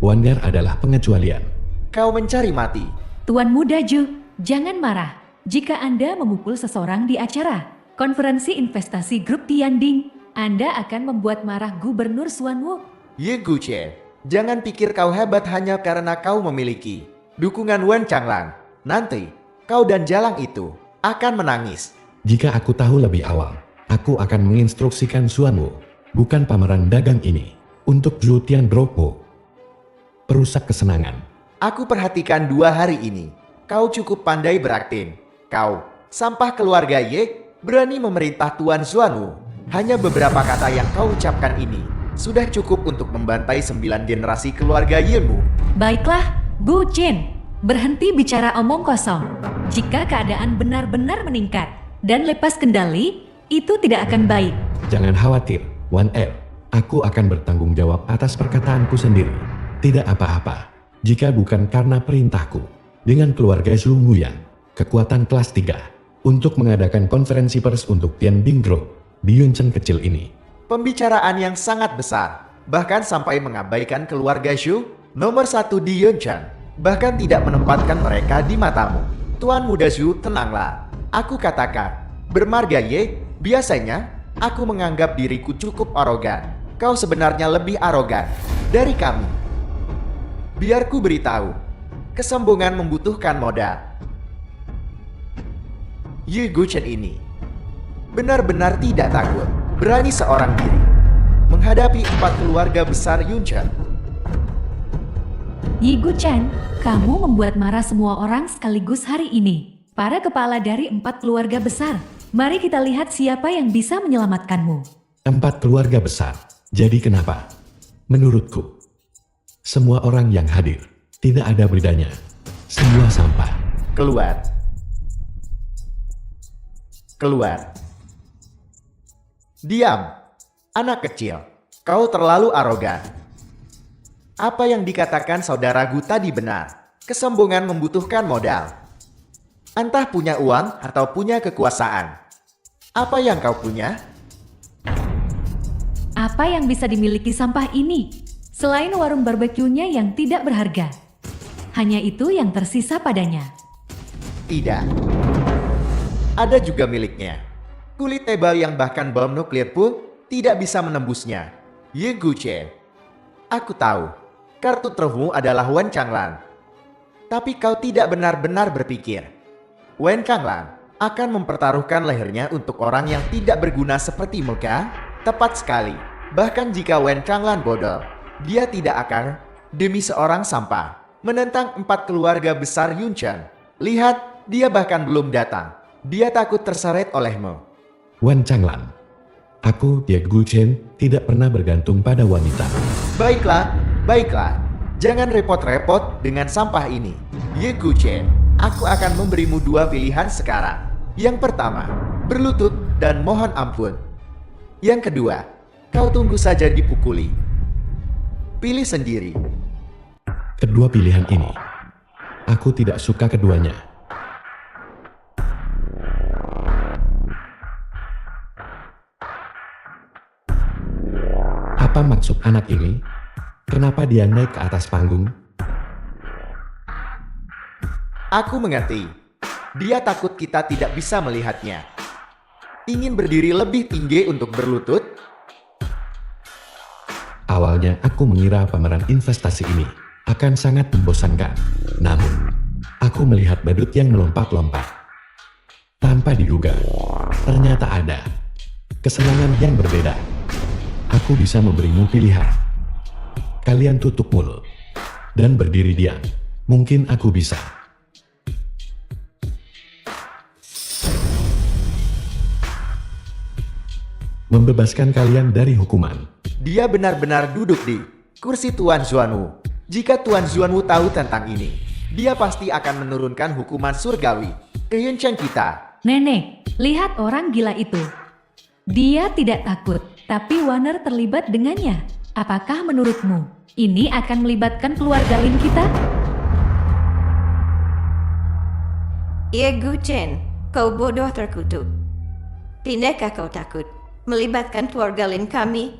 Wander adalah pengecualian. Kau mencari mati. Tuan Muda Ju, jangan marah. Jika Anda memukul seseorang di acara konferensi investasi grup Tianding, Anda akan membuat marah Gubernur Suanwu. Ye Guchen, jangan pikir kau hebat hanya karena kau memiliki dukungan Wen Changlang. Nanti, kau dan Jalang itu akan menangis. Jika aku tahu lebih awal, aku akan menginstruksikan Suanwu, bukan pameran dagang ini, untuk Zhu Tianropo. Perusak kesenangan. Aku perhatikan 2 hari ini. Kau cukup pandai berakting. Kau, sampah keluarga Ye, berani memerintah Tuan Xuanwu. Hanya beberapa kata yang kau ucapkan ini sudah cukup untuk membantai 9 generasi keluarga Yemu. Baiklah, Gu Chen, berhenti bicara omong kosong. Jika keadaan benar-benar meningkat dan lepas kendali, itu tidak akan baik. Jangan khawatir, 1L. Aku akan bertanggung jawab atas perkataanku sendiri. Tidak apa-apa, jika bukan karena perintahku. Dengan keluarga Zhu Nguyen, kekuatan kelas 3, untuk mengadakan konferensi pers untuk Tianbing Group di Yuncheng kecil ini. Pembicaraan yang sangat besar, bahkan sampai mengabaikan keluarga Zhu, nomor 1 di Yuncheng, bahkan tidak menempatkan mereka di matamu. Tuan Muda Zhu, tenanglah. Aku katakan, bermarga Ye, biasanya aku menganggap diriku cukup arogan. Kau sebenarnya lebih arogan dari kami. Biar ku beritahu, kesombongan membutuhkan modal. Ye Guchen ini benar-benar tidak takut, berani seorang diri menghadapi 4 keluarga besar Yuncheng. Yi Gu Chen, kamu membuat marah semua orang sekaligus hari ini. Para kepala dari 4 keluarga besar. Mari kita lihat siapa yang bisa menyelamatkanmu. 4 keluarga besar. Jadi kenapa? Menurutku, semua orang yang hadir tidak ada bedanya. Semua sampah. Keluar. Keluar. Diam. Anak kecil. Kau terlalu arogan. Apa yang dikatakan saudaraku tadi benar. Kesombongan membutuhkan modal. Entah punya uang atau punya kekuasaan. Apa yang kau punya? Apa yang bisa dimiliki sampah ini? Selain warung barbekyunya yang tidak berharga. Hanya itu yang tersisa padanya. Tidak. Ada juga miliknya. Kulit tebal yang bahkan bom nuklir pun tidak bisa menembusnya. Ye Guchen. Aku tahu, kartu trufmu adalah Wen Changlan. Tapi kau tidak benar-benar berpikir. Wen Changlan akan mempertaruhkan lehernya untuk orang yang tidak berguna seperti Muka? Tepat sekali. Bahkan jika Wen Changlan bodoh, dia tidak akan, demi seorang sampah, menentang 4 keluarga besar Yun Chen. Lihat, dia bahkan belum datang. Dia takut terseret olehmu. Wen Changlan. Aku, Ye Guchen, tidak pernah bergantung pada wanita. Baiklah, baiklah. Jangan repot-repot dengan sampah ini. Ye Guchen, aku akan memberimu 2 pilihan sekarang. Yang pertama, berlutut dan mohon ampun. Yang kedua, kau tunggu saja dipukuli. Pilih sendiri. Kedua pilihan ini, aku tidak suka keduanya. Apa maksud anak ini? Kenapa dia naik ke atas panggung? Aku mengerti. Dia takut kita tidak bisa melihatnya. Ingin berdiri lebih tinggi untuk berlutut? Awalnya aku mengira pameran investasi ini akan sangat membosankan. Namun, aku melihat badut yang melompat-lompat. Tanpa diduga, ternyata ada kesenangan yang berbeda. Aku bisa memberimu pilihan. Kalian tutup mulut dan berdiri diam. Mungkin aku bisa. Membebaskan kalian dari hukuman. Dia benar-benar duduk di kursi Tuan Xuanwu. Jika Tuan Xuanwu tahu tentang ini, dia pasti akan menurunkan hukuman surgawi ke Yun Chen kita. Nenek, lihat orang gila itu. Dia tidak takut, tapi Warner terlibat dengannya. Apakah menurutmu, ini akan melibatkan keluarga Lin kita? Ye Guchen, kau bodoh terkutuk. Tidakkah kau takut melibatkan keluarga Lin kami?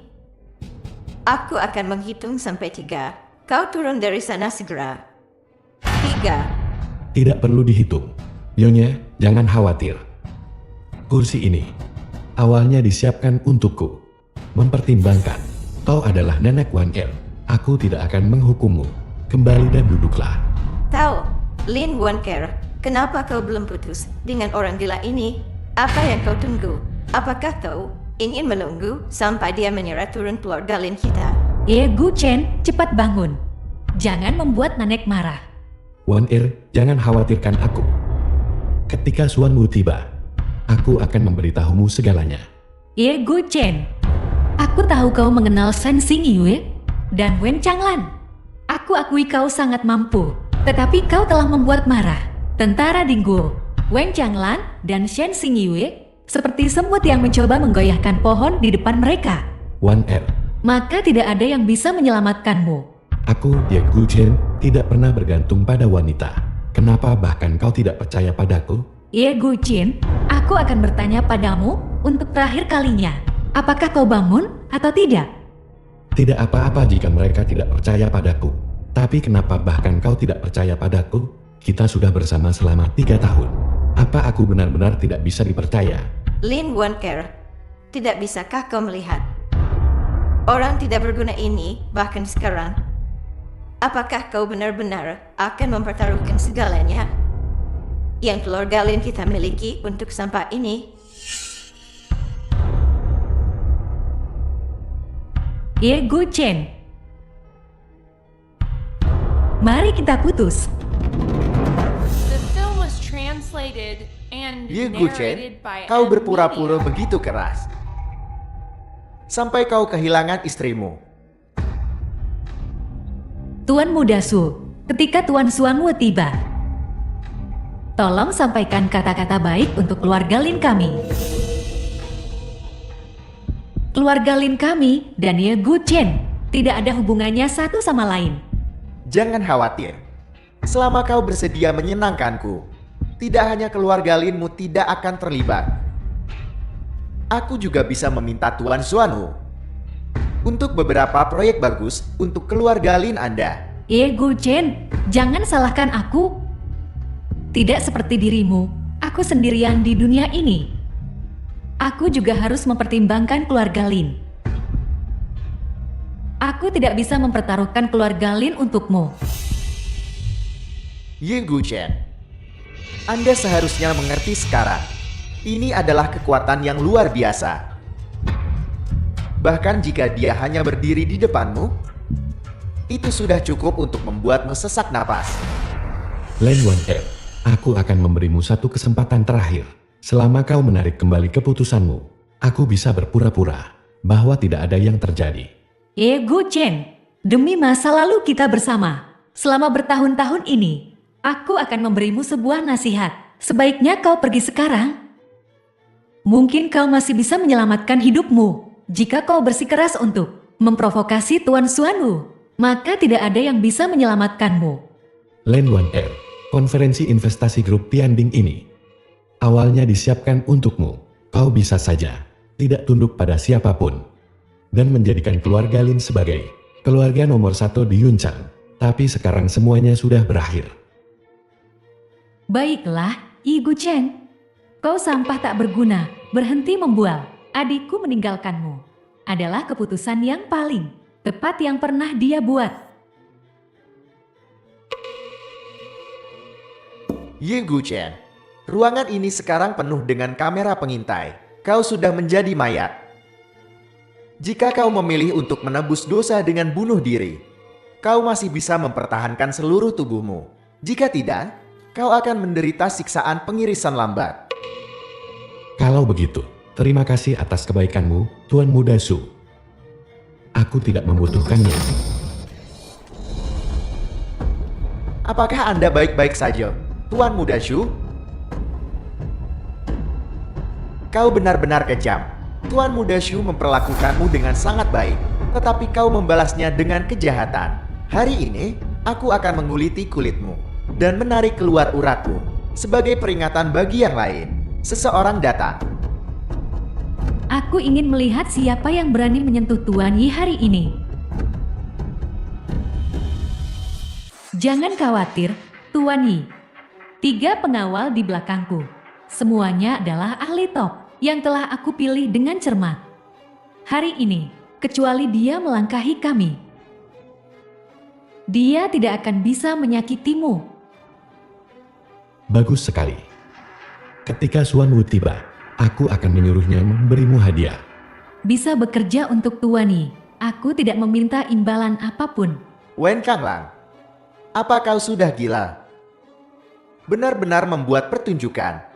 Aku akan menghitung sampai 3. Kau turun dari sana segera. 3. Tidak perlu dihitung. Nyonya, jangan khawatir. Kursi ini awalnya disiapkan untukku. Mempertimbangkan, kau adalah nenek Wan Er. Aku tidak akan menghukummu. Kembali dan duduklah. Tahu, Lin Wanker, kenapa kau belum putus dengan orang gila ini? Apa yang kau tunggu? Apakah kau ingin menunggu sampai dia menyerah turun keluarga Lin kita? Ye Guchen, cepat bangun. Jangan membuat nenek marah. Wan Er, jangan khawatirkan aku. Ketika Xuanwu tiba, aku akan memberitahumu segalanya. Ye Guchen, aku tahu kau mengenal Shen Xingyue dan Wen Changlan. Aku akui kau sangat mampu, tetapi kau telah membuat marah tentara Dingguo, Wen Changlan, dan Shen Xingyue seperti semut yang mencoba menggoyahkan pohon di depan mereka. Wan Er, Maka tidak ada yang bisa menyelamatkanmu. aku, Ye Guchen, tidak pernah bergantung pada wanita. Kenapa bahkan kau tidak percaya padaku? Ye Guchen, aku akan bertanya padamu untuk terakhir kalinya. Apakah kau bangun atau tidak? Tidak apa-apa jika mereka tidak percaya padaku. Tapi kenapa bahkan kau tidak percaya padaku? Kita sudah bersama selama 3 tahun. Apa aku benar-benar tidak bisa dipercaya? Lin Wanker, tidak bisakah kau melihat orang tidak berguna ini bahkan sekarang? Apakah kau benar-benar akan mempertaruhkan segalanya yang keluarga Lin kita miliki untuk sampah ini? Ye Guchen, mari kita putus. The film was translated and Ye Guchen, narrated by kau M berpura-pura Media. begitu keras. Sampai kau kehilangan istrimu. Tuan Muda Su, ketika Tuan Xuanwu tiba, tolong sampaikan kata-kata baik untuk keluarga Lin kami. Keluarga Lin kami dan Ye Guchen tidak ada hubungannya satu sama lain. Jangan khawatir. Selama kau bersedia menyenangkanku, tidak hanya keluarga Linmu tidak akan terlibat. Aku juga bisa meminta Tuan Xuanwu untuk beberapa proyek bagus untuk keluarga Lin Anda. Ye Guchen, jangan salahkan aku. Tidak seperti dirimu, aku sendirian di dunia ini. Aku juga harus mempertimbangkan keluarga Lin. Aku tidak bisa mempertaruhkan keluarga Lin untukmu. Ye Guchen, Anda seharusnya mengerti sekarang. Ini adalah kekuatan yang luar biasa. Bahkan jika dia hanya berdiri di depanmu, itu sudah cukup untuk membuatmu sesak napas. Lin Waner, aku akan memberimu satu kesempatan terakhir. Selama kau menarik kembali keputusanmu, aku bisa berpura-pura bahwa tidak ada yang terjadi. Ye Guchen, demi masa lalu kita bersama, selama bertahun-tahun ini, aku akan memberimu sebuah nasihat. Sebaiknya kau pergi sekarang. Mungkin kau masih bisa menyelamatkan hidupmu. Jika kau bersikeras untuk memprovokasi Tuan Xuanwu, maka tidak ada yang bisa menyelamatkanmu. Lin Waner, konferensi investasi grup Tianding ini awalnya disiapkan untukmu. Kau bisa saja tidak tunduk pada siapapun dan menjadikan keluarga Lin sebagai keluarga nomor satu di Yunchang. Tapi sekarang semuanya sudah berakhir. Baiklah, Ye Guchen. Kau sampah tak berguna, berhenti membual. Adikku meninggalkanmu. Adalah keputusan yang paling tepat yang pernah dia buat. Ye Guchen, ruangan ini sekarang penuh dengan kamera pengintai. Kau sudah menjadi mayat. Jika kau memilih untuk menebus dosa dengan bunuh diri, kau masih bisa mempertahankan seluruh tubuhmu. Jika tidak, kau akan menderita siksaan pengirisan lambat. Kalau begitu, terima kasih atas kebaikanmu, Tuan Muda Su. Aku tidak membutuhkannya. Apakah Anda baik-baik saja, Tuan Muda Shu? Kau benar-benar kejam. Tuan Muda Shu memperlakukanmu dengan sangat baik, tetapi kau membalasnya dengan kejahatan. Hari ini, aku akan menguliti kulitmu dan menarik keluar uratmu. Sebagai peringatan bagi yang lain, seseorang datang. Aku ingin melihat siapa yang berani menyentuh Tuan Yi hari ini. Jangan khawatir, Tuan Yi. 3 pengawal di belakangku. Semuanya adalah ahli top yang telah aku pilih dengan cermat. Hari ini, kecuali dia melangkahi kami, dia tidak akan bisa menyakitimu. Bagus sekali. Ketika Xuanwu tiba, aku akan menyuruhnya memberimu hadiah. Bisa bekerja untuk Tuan Yi. Aku tidak meminta imbalan apapun. Wen Changlang, apa kau sudah gila? Benar-benar membuat pertunjukan.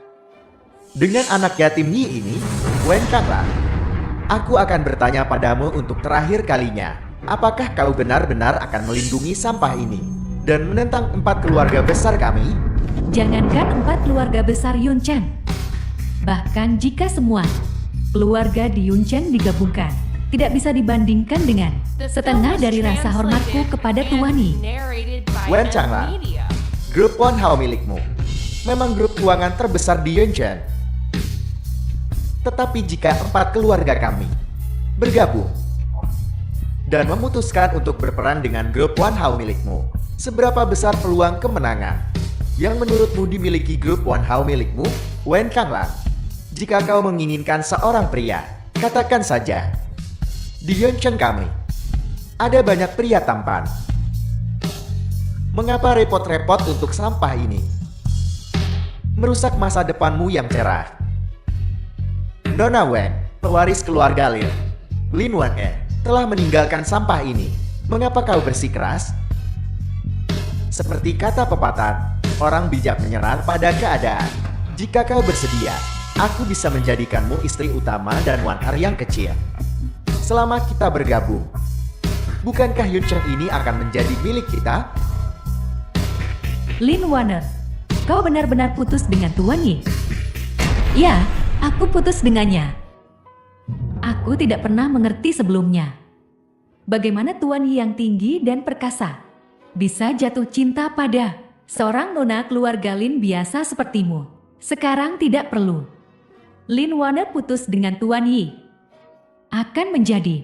Dengan anak yatim Yi ini, Wen Changlang, aku akan bertanya padamu untuk terakhir kalinya. Apakah kau benar-benar akan melindungi sampah ini dan menentang 4 keluarga besar kami? Jangankan 4 keluarga besar Yunchen, bahkan jika semua keluarga di Yunchen digabungkan, tidak bisa dibandingkan dengan The film setengah was dari rasa hormatku translated kepada and Tuan Yi. narrated by Wen M Changlang, Media. grup Wan Hao milikmu memang grup keuangan terbesar di Yunchen. Tetapi jika 4 keluarga kami bergabung dan memutuskan untuk berperan dengan grup Wan Hao milikmu, seberapa besar peluang kemenangan yang menurutmu dimiliki grup Wan Hao milikmu, Wen Changlang? Jika kau menginginkan seorang pria, katakan saja, di Yunchen kami ada banyak pria tampan. Mengapa repot-repot untuk sampah ini? Merusak masa depanmu yang cerah. Nona Wen, pewaris keluarga Lin Waner, telah meninggalkan sampah ini. Mengapa kau bersikeras? Seperti kata pepatah, orang bijak menyerah pada keadaan. Jika kau bersedia, aku bisa menjadikanmu istri utama dan Wanhar yang kecil. Selama kita bergabung, bukankah Yuncheng ini akan menjadi milik kita? Lin Warner, kau benar-benar putus dengan Tuan Yi? Ya, aku putus dengannya. Aku tidak pernah mengerti sebelumnya. Bagaimana Tuan Yi yang tinggi dan perkasa bisa jatuh cinta pada seorang nona keluarga Lin biasa sepertimu. Sekarang tidak perlu. Lin Warner putus dengan Tuan Yi akan menjadi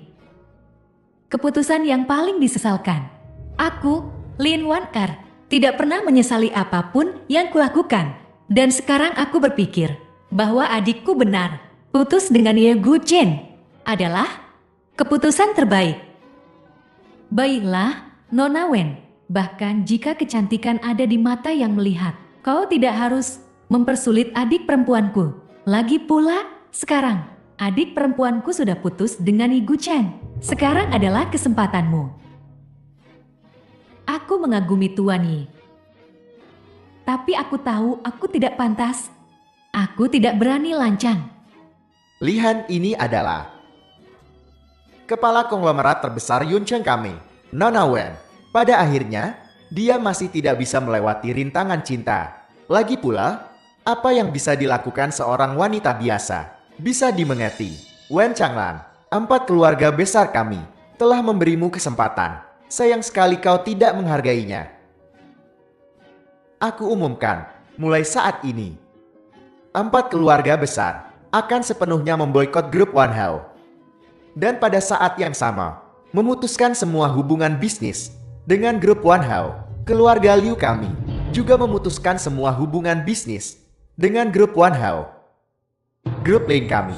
keputusan yang paling disesalkan. Aku, Lin Warner, tidak pernah menyesali apapun yang kulakukan. Dan sekarang aku berpikir bahwa adikku benar. Putus dengan Ye Guchen adalah keputusan terbaik. Baiklah, Nona Wen. Bahkan jika kecantikan ada di mata yang melihat, kau tidak harus mempersulit adik perempuanku. Lagi pula, sekarang adik perempuanku sudah putus dengan Yi Guchen. Sekarang adalah kesempatanmu. Aku mengagumi Tuan Yi. Tapi aku tahu aku tidak pantas. Aku tidak berani lancang. Lihan ini adalah kepala konglomerat terbesar Yuncheng kami, Nona Wen. Pada akhirnya, dia masih tidak bisa melewati rintangan cinta. Lagi pula, apa yang bisa dilakukan seorang wanita biasa? Bisa dimengerti. Wen Changlan, 4 keluarga besar kami telah memberimu kesempatan. Sayang sekali kau tidak menghargainya. Aku umumkan, mulai saat ini, 4 keluarga besar akan sepenuhnya memboikot grup Wanhao. Dan pada saat yang sama, memutuskan semua hubungan bisnis dengan grup Wanhao. Keluarga Liu kami juga memutuskan semua hubungan bisnis dengan grup Wanhao. Grup Lin kami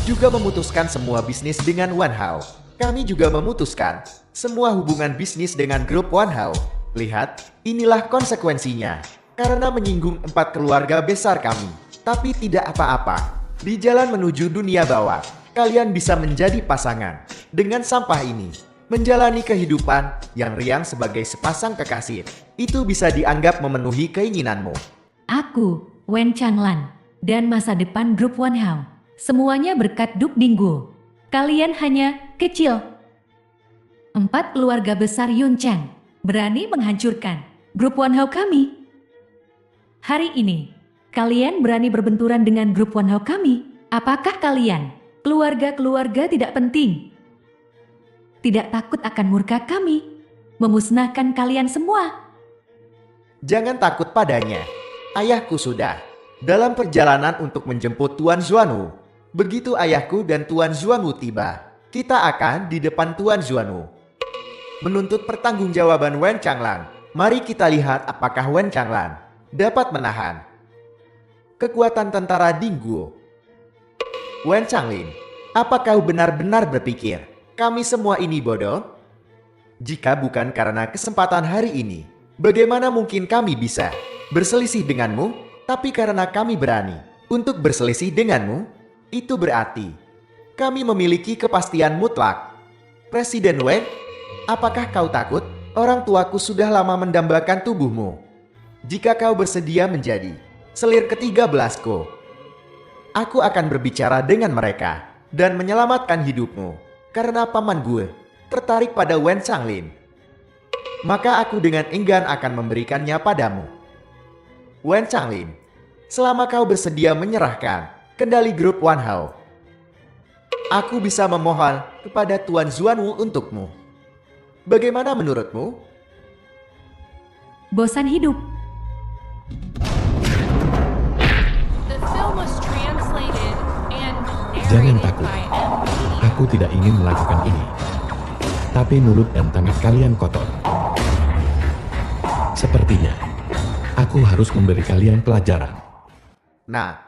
juga memutuskan semua bisnis dengan Wanhao. Kami juga memutuskan semua hubungan bisnis dengan grup Wanhao. Lihat, inilah konsekuensinya. Karena menyinggung 4 keluarga besar kami. Tapi tidak apa-apa. Di jalan menuju dunia bawah, kalian bisa menjadi pasangan. Dengan sampah ini, menjalani kehidupan yang riang sebagai sepasang kekasih. Itu bisa dianggap memenuhi keinginanmu. Aku, Wen Changlan, dan masa depan grup Wanhao. Semuanya berkat Duk Dinggu. Kalian hanya kecil. 4 keluarga besar Yuncheng berani menghancurkan grup Wanhao kami. Hari ini, kalian berani berbenturan dengan grup Wanhao kami. Apakah kalian, keluarga-keluarga tidak penting, tidak takut akan murka kami, memusnahkan kalian semua? Jangan takut padanya. Ayahku sudah dalam perjalanan untuk menjemput Tuan Xuanwu. Begitu ayahku dan Tuan Xuanwu tiba, kita akan di depan Tuan Xuanwu menuntut pertanggungjawaban Wen Changlan. Mari kita lihat apakah Wen Changlan dapat menahan kekuatan tentara Dingguo. Wen Changlin, apa kau benar-benar berpikir kami semua ini bodoh? Jika bukan karena kesempatan hari ini, bagaimana mungkin kami bisa berselisih denganmu? Tapi karena kami berani untuk berselisih denganmu, itu berarti kami memiliki kepastian mutlak. Presiden Wen, apakah kau takut? Orang tuaku sudah lama mendambakan tubuhmu. Jika kau bersedia menjadi selir ke-13ku, aku akan berbicara dengan mereka dan menyelamatkan hidupmu. Karena paman gue tertarik pada Wen Changlin, maka aku dengan enggan akan memberikannya padamu. Wen Changlin, selama kau bersedia menyerahkan kendali grup Wanhao, aku bisa memohon kepada Tuan Xuanwu untukmu. Bagaimana menurutmu? Bosan hidup. The film was translated and Jangan narrated takut. by MB. Aku tidak ingin melakukan ini. Tapi mulut dan tangan kalian kotor. Sepertinya, aku harus memberi kalian pelajaran. Nah,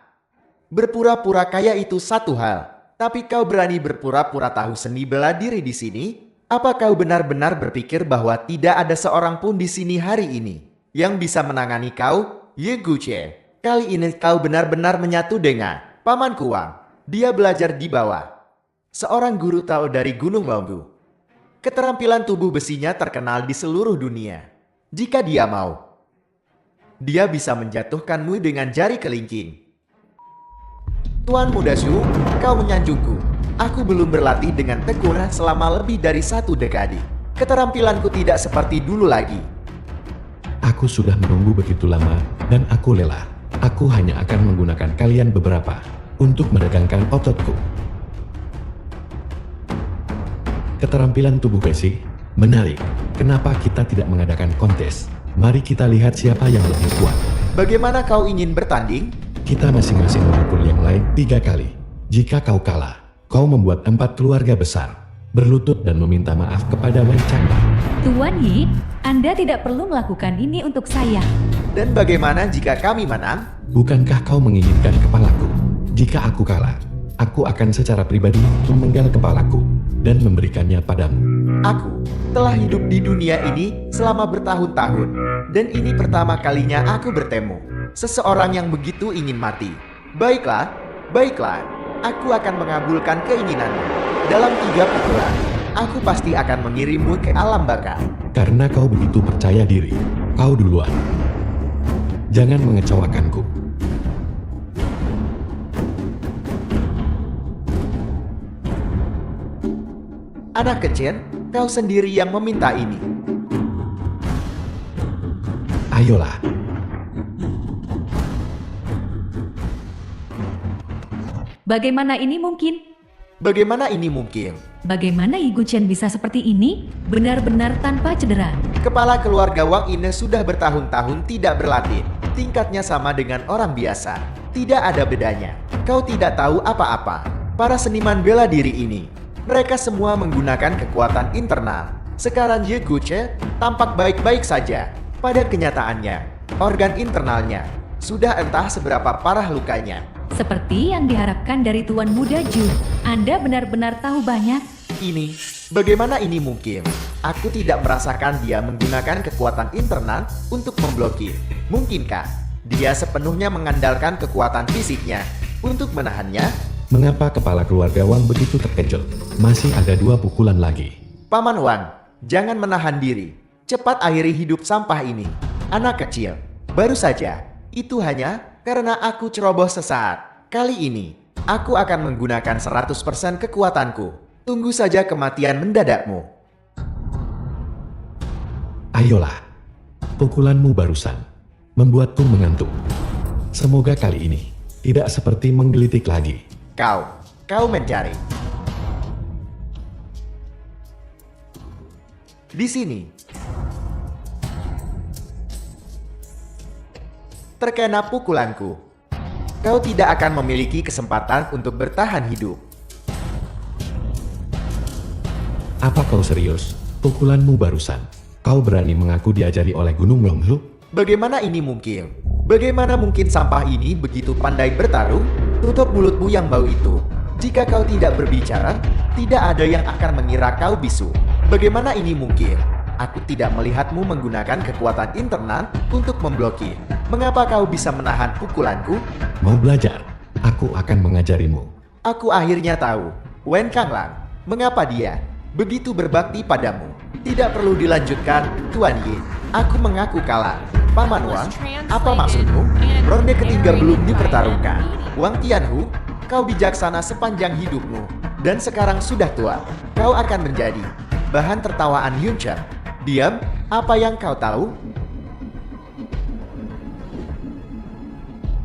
berpura-pura kaya itu satu hal, tapi kau berani berpura-pura tahu seni bela diri di sini? Apa kau benar-benar berpikir bahwa tidak ada seorang pun di sini hari ini yang bisa menangani kau, Ye Guchen? Kali ini kau benar-benar menyatu dengan Paman Kuang. Dia belajar di bawah seorang guru Tao dari Gunung Bambu. Keterampilan tubuh besinya terkenal di seluruh dunia. Jika dia mau, dia bisa menjatuhkanmu dengan jari kelingking. Tuan Muda Shu, kau menyanjungku. Aku belum berlatih dengan tekun selama lebih dari 1 dekade. Keterampilanku tidak seperti dulu lagi. Aku sudah menunggu begitu lama, dan aku lelah. Aku hanya akan menggunakan kalian beberapa untuk meregangkan ototku. Keterampilan tubuh besi, menarik. Kenapa kita tidak mengadakan kontes? Mari kita lihat siapa yang lebih kuat. Bagaimana kau ingin bertanding? Kita masing-masing memukul yang lain 3 kali. Jika kau kalah, kau membuat 4 keluarga besar berlutut dan meminta maaf kepada Wen Changlang. Tuan Yi, Anda tidak perlu melakukan ini untuk saya. Dan bagaimana jika kami menang? Bukankah kau menginginkan kepalaku? Jika aku kalah, aku akan secara pribadi memenggal kepalaku dan memberikannya padamu. Aku telah hidup di dunia ini selama bertahun-tahun, dan ini pertama kalinya aku bertemu seseorang yang begitu ingin mati. Baiklah, aku akan mengabulkan keinginanmu. Dalam 3 pukulan, aku pasti akan mengirimmu ke alam baka. Karena kau begitu percaya diri, kau duluan. Jangan mengecewakanku. Anak kecil, kau sendiri yang meminta ini. Ayolah. Bagaimana ini mungkin? Bagaimana ini mungkin? Bagaimana Yi Guchen bisa seperti ini? Benar-benar tanpa cedera. Kepala keluarga Wang Ine sudah bertahun-tahun tidak berlatih. Tingkatnya sama dengan orang biasa. Tidak ada bedanya. Kau tidak tahu apa-apa. Para seniman bela diri ini, mereka semua menggunakan kekuatan internal. Sekarang Ye Guchen tampak baik-baik saja. Pada kenyataannya, organ internalnya sudah entah seberapa parah lukanya. Seperti yang diharapkan dari Tuan Muda Ju. Anda benar-benar tahu banyak. Bagaimana ini mungkin? Aku tidak merasakan dia menggunakan kekuatan internal untuk memblokir. Mungkinkah dia sepenuhnya mengandalkan kekuatan fisiknya untuk menahannya? Mengapa kepala keluarga Wang begitu terkejut? Masih ada 2 pukulan lagi. Paman Wang, jangan menahan diri. Cepat akhiri hidup sampah ini. Anak kecil, baru saja. Itu hanya karena aku ceroboh sesaat. Kali ini, aku akan menggunakan 100% kekuatanku. Tunggu saja kematian mendadakmu. Ayolah. Pukulanmu barusan membuatku mengantuk. Semoga kali ini tidak seperti menggelitik lagi. Kau mencari. Di sini. Terkena pukulanku. Kau tidak akan memiliki kesempatan untuk bertahan hidup. Apa kau serius? Pukulanmu barusan. Kau berani mengaku diajari oleh Gunung Longlu? Bagaimana ini mungkin? Bagaimana mungkin sampah ini begitu pandai bertarung? Tutup mulutmu yang bau itu. Jika kau tidak berbicara, tidak ada yang akan mengira kau bisu. Bagaimana ini mungkin? Aku tidak melihatmu menggunakan kekuatan internal untuk memblokir. Mengapa kau bisa menahan pukulanku? Mau belajar? Aku akan mengajarimu. Aku akhirnya tahu, Wen Changlang, mengapa dia begitu berbakti padamu. Tidak perlu dilanjutkan, Tuan Yi. Aku mengaku kalah. Paman Wang, apa maksudmu? Ronde ketiga belum dipertarungkan. Wang Tianhu, kau bijaksana sepanjang hidupmu. Dan sekarang sudah tua. Kau akan menjadi bahan tertawaan Yun Chen. Diam, apa yang kau tahu?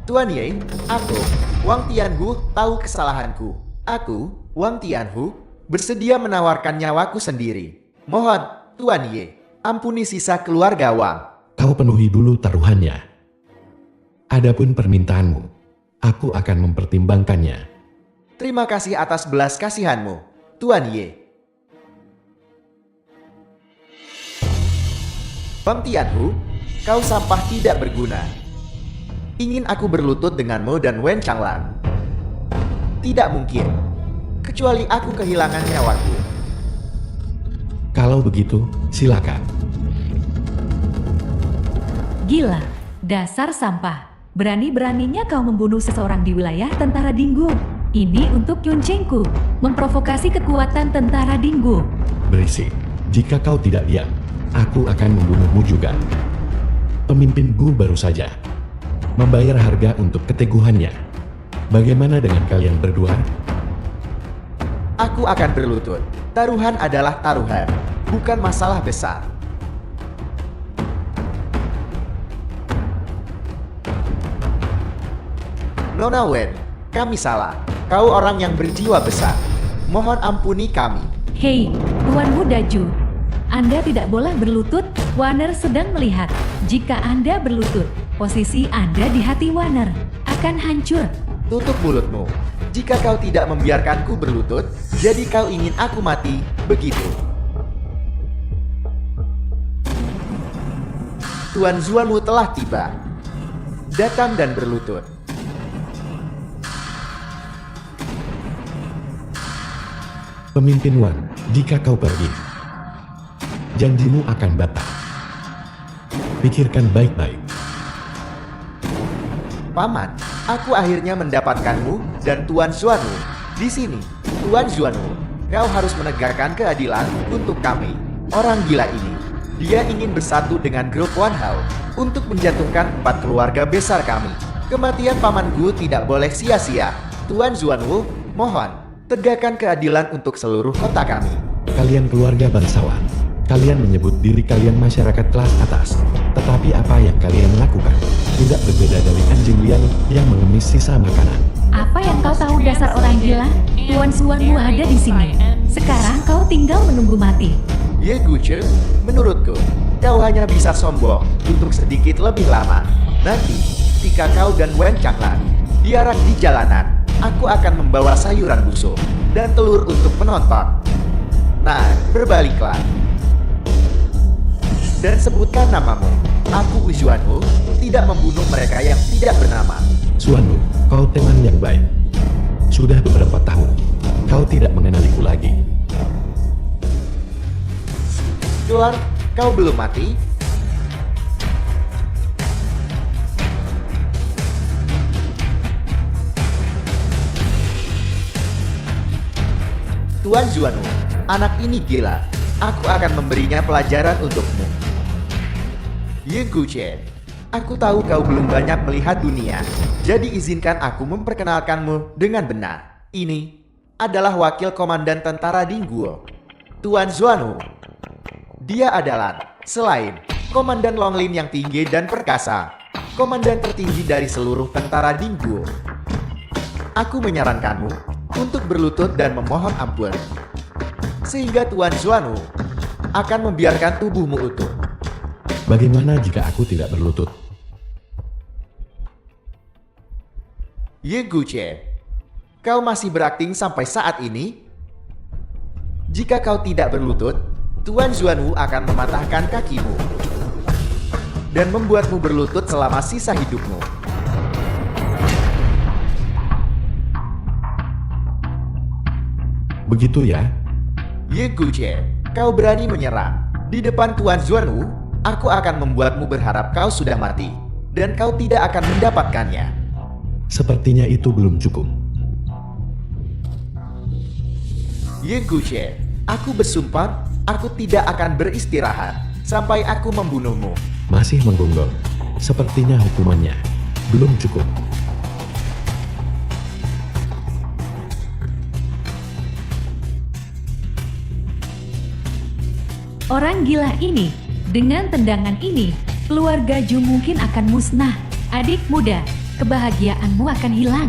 Tuan Ye, aku, Wang Tianhu, tahu kesalahanku. Aku, Wang Tianhu, bersedia menawarkan nyawaku sendiri. Mohon, Tuan Ye, ampuni sisa keluarga Wang. Kau penuhi dulu taruhannya. Adapun permintaanmu, aku akan mempertimbangkannya. Terima kasih atas belas kasihanmu, Tuan Ye. Wang Tianhu, kau sampah tidak berguna. Ingin aku berlutut denganmu dan Wen Changlang? Tidak mungkin, kecuali aku kehilangan nyawaku. Kalau begitu, silakan. Gila, dasar sampah. Berani-beraninya kau membunuh seseorang di wilayah tentara Dinggu. Ini untuk Yun Chengku, memprovokasi kekuatan tentara Dinggu. Berisik. Jika kau tidak diam, aku akan membunuhmu juga. Pemimpin Gu baru saja membayar harga untuk keteguhannya. Bagaimana dengan kalian berdua? Aku akan berlutut. Taruhan adalah taruhan, bukan masalah besar. Nona Wen, kami salah. Kau orang yang berjiwa besar. Mohon ampuni kami. Hei, Tuan Muda Ju. Anda tidak boleh berlutut, Warner sedang melihat. Jika Anda berlutut, posisi Anda di hati Warner akan hancur. Tutup mulutmu. Jika kau tidak membiarkanku berlutut, jadi kau ingin aku mati, begitu. Tuan Zuanmu telah tiba. Datang dan berlutut. Pemimpin Wan, jika kau pergi, janjimu akan batal. Pikirkan baik-baik. Paman, aku akhirnya mendapatkanmu dan Tuan Zuanmu. Di sini, Tuan Zuanmu, kau harus menegakkan keadilan untuk kami. Orang gila ini, dia ingin bersatu dengan grup Wan Hao untuk menjatuhkan 4 keluarga besar kami. Kematian Paman Gu tidak boleh sia-sia. Tuan Zuanmu, mohon, tegakkan keadilan untuk seluruh kota kami. Kalian keluarga bangsawan. Kalian menyebut diri kalian masyarakat kelas atas. Tetapi apa yang kalian lakukan tidak berbeda dari anjing liar yang mengemis sisa makanan. Apa yang kau tahu dasar orang gila? Tuan Zuanmu ada di sini. Sekarang kau tinggal menunggu mati. Ye Guce, menurutku, kau hanya bisa sombong untuk sedikit lebih lama. Nanti, ketika kau dan Wen Changlan diarak di jalanan, aku akan membawa sayuran busuk dan telur untuk penonton. Nah, berbaliklah. Dan sebutkan namamu. Aku Zuanmu tidak membunuh mereka yang tidak bernama. Suanu, kau teman yang baik. Sudah beberapa tahun, kau tidak mengenaliku lagi. Tuan, kau belum mati? Tuan Zuanmu, anak ini gila. Aku akan memberinya pelajaran untukmu. Ye Guchen, aku tahu kau belum banyak melihat dunia, jadi izinkan aku memperkenalkanmu dengan benar. Ini adalah wakil komandan tentara Dingguo, Tuan Zuanmu. Dia adalah, selain komandan Longlin yang tinggi dan perkasa, komandan tertinggi dari seluruh tentara Dingguo. Aku menyarankanmu untuk berlutut dan memohon ampun, sehingga Tuan Zuanmu akan membiarkan tubuhmu utuh. Bagaimana jika aku tidak berlutut? Ye Guchen, kau masih berakting sampai saat ini? Jika kau tidak berlutut, Tuan Zuanmu akan mematahkan kakimu dan membuatmu berlutut selama sisa hidupmu. Begitu ya? Ye Guchen, kau berani menyerang. Di depan Tuan Zuanmu, aku akan membuatmu berharap kau sudah mati, dan kau tidak akan mendapatkannya. Sepertinya itu belum cukup. Ye Guchen, aku bersumpah, aku tidak akan beristirahat sampai aku membunuhmu. Masih menggonggong. Sepertinya hukumannya belum cukup. Orang gila ini, dengan tendangan ini, keluarga Ju mungkin akan musnah. Adik muda, kebahagiaanmu akan hilang.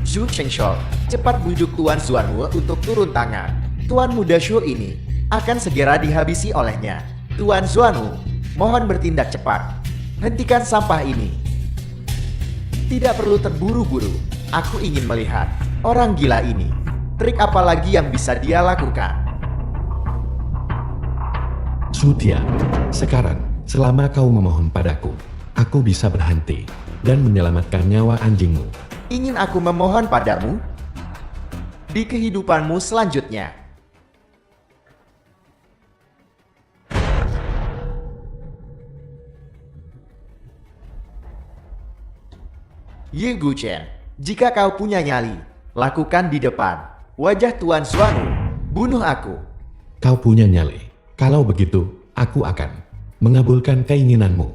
Zhu Chengshou, cepat bujuk Tuan Zuanwu untuk turun tangan. Tuan muda Shu ini akan segera dihabisi olehnya. Tuan Zuanwu, mohon bertindak cepat. Hentikan sampah ini. Tidak perlu terburu-buru. Aku ingin melihat orang gila ini. Trik apa lagi yang bisa dia lakukan? Sutia, sekarang, selama kau memohon padaku, aku bisa berhenti dan menyelamatkan nyawa anjingmu. Ingin aku memohon padamu? Di kehidupanmu selanjutnya. Ye Guchen, jika kau punya nyali, lakukan di depan wajah Tuan Zuanwu. Bunuh aku. Kau punya nyali. Kalau begitu, aku akan mengabulkan keinginanmu.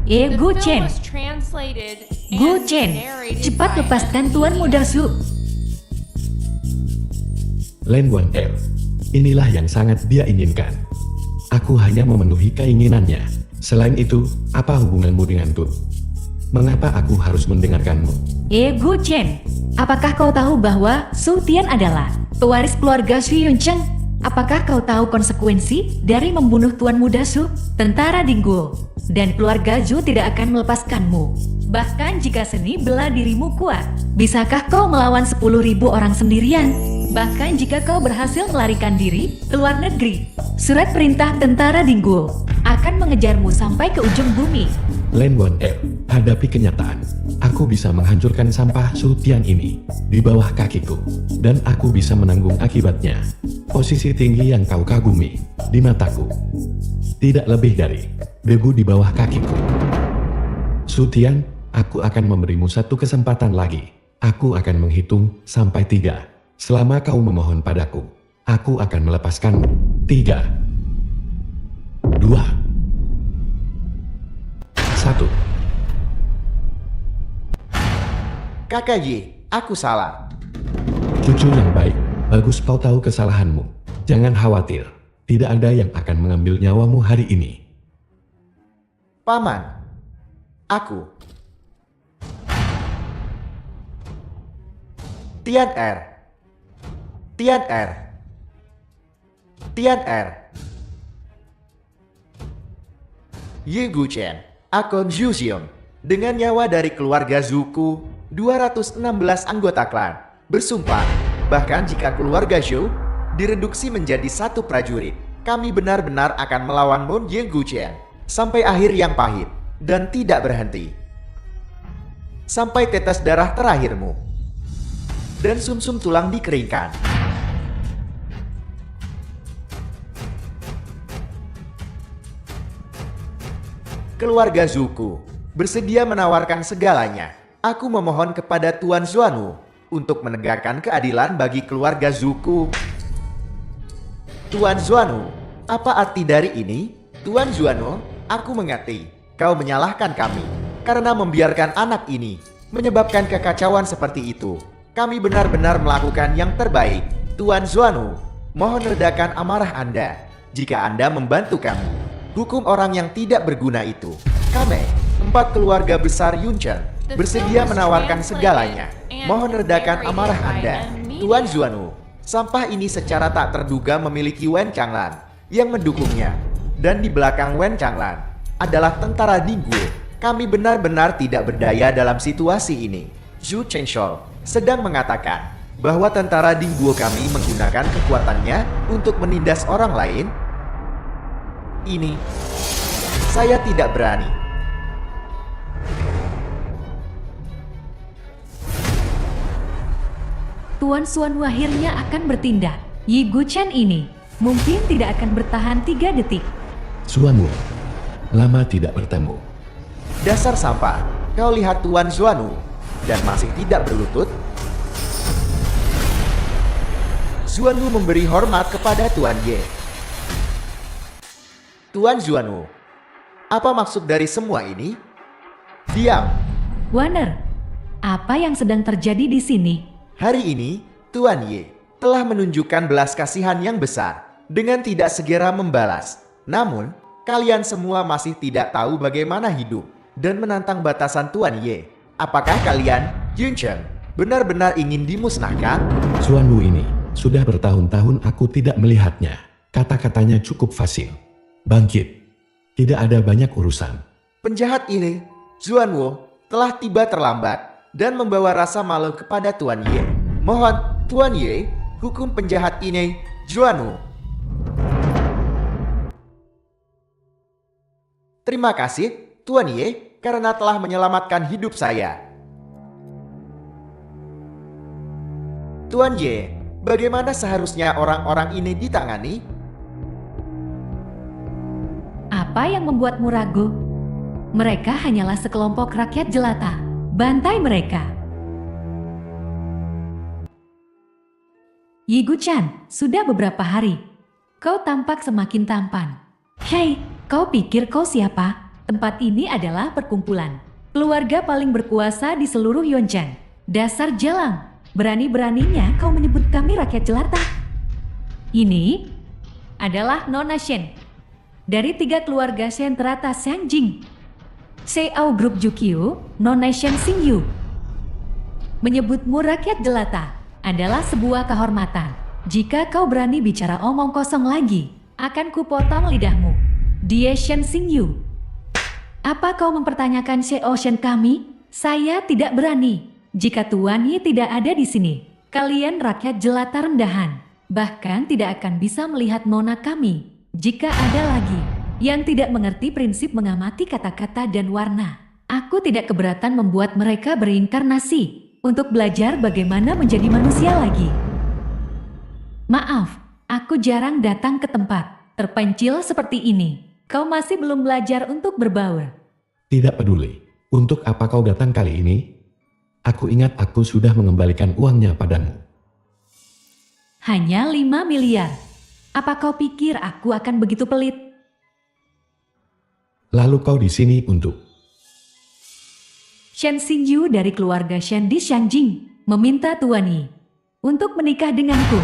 The Gu film Chen. was translated Gu and Chen, narrated cepat by lepaskan M. Tuan Muda Su. Len Wan Er, inilah yang sangat dia inginkan. Aku hanya memenuhi keinginannya. Selain itu, apa hubunganmu dengan Tut? Mengapa aku harus mendengarkanmu? Gu Chen, apakah kau tahu bahwa Su Tian adalah pewaris keluarga Xu Yuncheng? Apakah kau tahu konsekuensi dari membunuh Tuan Muda Su? Tentara Dinggul dan keluarga Zhu tidak akan melepaskanmu. Bahkan jika seni bela dirimu kuat, bisakah kau melawan 10.000 orang sendirian? Bahkan jika kau berhasil melarikan diri ke luar negeri, surat perintah tentara Dinggul akan mengejarmu sampai ke ujung bumi. Len Wan Er, hadapi kenyataan. Aku bisa menghancurkan sampah Su Tian ini di bawah kakiku, dan aku bisa menanggung akibatnya. Posisi tinggi yang kau kagumi di mataku, tidak lebih dari debu di bawah kakiku. Su Tian, aku akan memberimu satu kesempatan lagi. Aku akan menghitung sampai 3. Selama kau memohon padaku, aku akan melepaskanmu. 3, 2, 1. Kakak Ye, aku salah. Cucu yang baik, bagus kau tahu kesalahanmu. Jangan khawatir, tidak ada yang akan mengambil nyawamu hari ini. Paman, aku. Tian Er. Tian Er. Tian Er. Ye Gu Chen, Akon Zhu Xiong, dengan nyawa dari keluarga Zuku, 216 anggota klan, bersumpah, bahkan jika keluarga Zhou direduksi menjadi 1 prajurit, kami benar-benar akan melawan Mon Ye Gu Chen, sampai akhir yang pahit, dan tidak berhenti. Sampai tetes darah terakhirmu, dan sumsum tulang dikeringkan. Keluarga Zuku bersedia menawarkan segalanya. Aku memohon kepada Tuan Xuanwu untuk menegakkan keadilan bagi keluarga Zuku. Tuan Xuanwu, apa arti dari ini? Tuan Xuanwu, aku mengerti. Kau menyalahkan kami karena membiarkan anak ini menyebabkan kekacauan seperti itu. Kami benar-benar melakukan yang terbaik. Tuan Xuanwu, mohon redakan amarah Anda. Jika Anda membantu kami, hukum orang yang tidak berguna itu. Kami, 4 keluarga besar Yuncheng, bersedia menawarkan segalanya. Mohon redakan amarah Anda. Tuan Xuanwu, sampah ini secara tak terduga memiliki Wen Changlan yang mendukungnya. Dan di belakang Wen Changlan adalah tentara Dinggul. Kami benar-benar tidak berdaya dalam situasi ini. Zhu Chenshou sedang mengatakan bahwa tentara Dinggul kami menggunakan kekuatannya untuk menindas orang lain. Ini, saya tidak berani. Tuan Xuanwu akhirnya akan bertindak. Ye Gu Chen ini mungkin tidak akan bertahan 3 detik. Xuanwu, lama tidak bertemu. Dasar sampah, kau lihat Tuan Xuanwu dan masih tidak berlutut? Xuanwu memberi hormat kepada Tuan Ye. Tuan Xuanwu, apa maksud dari semua ini? Diam. Warner, apa yang sedang terjadi di sini? Hari ini, Tuan Ye telah menunjukkan belas kasihan yang besar dengan tidak segera membalas. Namun, kalian semua masih tidak tahu bagaimana hidup dan menantang batasan Tuan Ye. Apakah kalian, Yuncheng, benar-benar ingin dimusnahkan? Xuanwu ini, sudah bertahun-tahun aku tidak melihatnya. Kata-katanya cukup fasih. Bangkit. Tidak ada banyak urusan. Penjahat ini, Xuanwu, telah tiba terlambat dan membawa rasa malu kepada Tuan Ye. Mohon, Tuan Ye, hukum penjahat ini, Xuanwu. Terima kasih, Tuan Ye, karena telah menyelamatkan hidup saya. Tuan Ye, bagaimana seharusnya orang-orang ini ditangani? Apa yang membuatmu ragu? Mereka hanyalah sekelompok rakyat jelata. Bantai mereka. Ye Gu Chen, sudah beberapa hari. Kau tampak semakin tampan. Hei, kau pikir kau siapa? Tempat ini adalah perkumpulan keluarga paling berkuasa di seluruh Yonchang. Dasar jalang, berani-beraninya kau menyebut kami rakyat jelata. Ini adalah Nona Shen dari 3 keluarga Shen teratas Xiangjing. Seau Group Jukyu, Nona Shen Xingyu. Menyebutmu rakyat jelata adalah sebuah kehormatan. Jika kau berani bicara omong kosong lagi, akan kupotong lidahmu. Die Shen Xingyu. Apa kau mempertanyakan Xiao Shen kami? Saya tidak berani. Jika Tuan Yi tidak ada di sini, kalian rakyat jelata rendahan. Bahkan tidak akan bisa melihat nona kami. Jika ada lagi yang tidak mengerti prinsip mengamati kata-kata dan warna, aku tidak keberatan membuat mereka berinkarnasi untuk belajar bagaimana menjadi manusia lagi. Maaf, aku jarang datang ke tempat terpencil seperti ini. Kau masih belum belajar untuk berbaur. Tidak peduli. Untuk apa kau datang kali ini? Aku ingat aku sudah mengembalikan uangnya padamu. Hanya 5 miliar. Apa kau pikir aku akan begitu pelit? Lalu kau di sini untuk... Shen Xingyu dari keluarga Shen di Xiangjing meminta Tuan Yi untuk menikah denganku.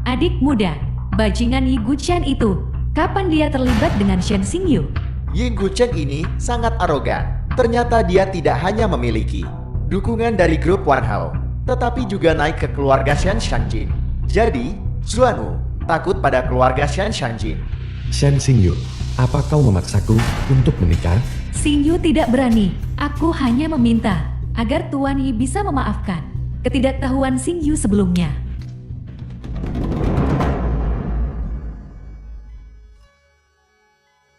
Adik muda, bajingan Yi Guchen itu, kapan dia terlibat dengan Shen Xingyu? Yi Guchen ini sangat arogan. Ternyata dia tidak hanya memiliki dukungan dari grup Wanhao, tetapi juga naik ke keluarga Shen Xiangjin. Jadi, Zuanwu takut pada keluarga Shen Xiangjin. Shen Xingyu, apa kau memaksaku untuk menikah? Xingyu tidak berani. Aku hanya meminta agar Tuan Yi bisa memaafkan ketidaktahuan Xingyu sebelumnya.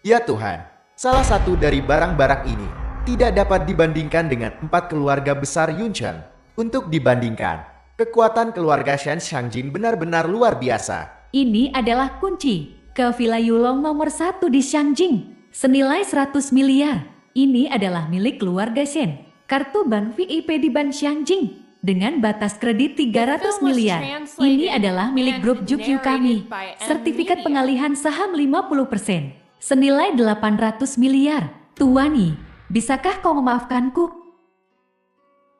Ya Tuhan, salah satu dari barang-barang ini tidak dapat dibandingkan dengan 4 keluarga besar Yuncheng. Untuk dibandingkan, kekuatan keluarga Shen Xiangjin benar-benar luar biasa. Ini adalah kunci ke Villa Yulong nomor 1 di Xiangjing, senilai 100 miliar. Ini adalah milik keluarga Shen. Kartu bank VIP di Ban Xiangjing dengan batas kredit 300 miliar. Ini adalah milik grup Jukyu kami. Sertifikat pengalihan saham 50%. Senilai 800 miliar. Tuan Yi, bisakah kau memaafkanku?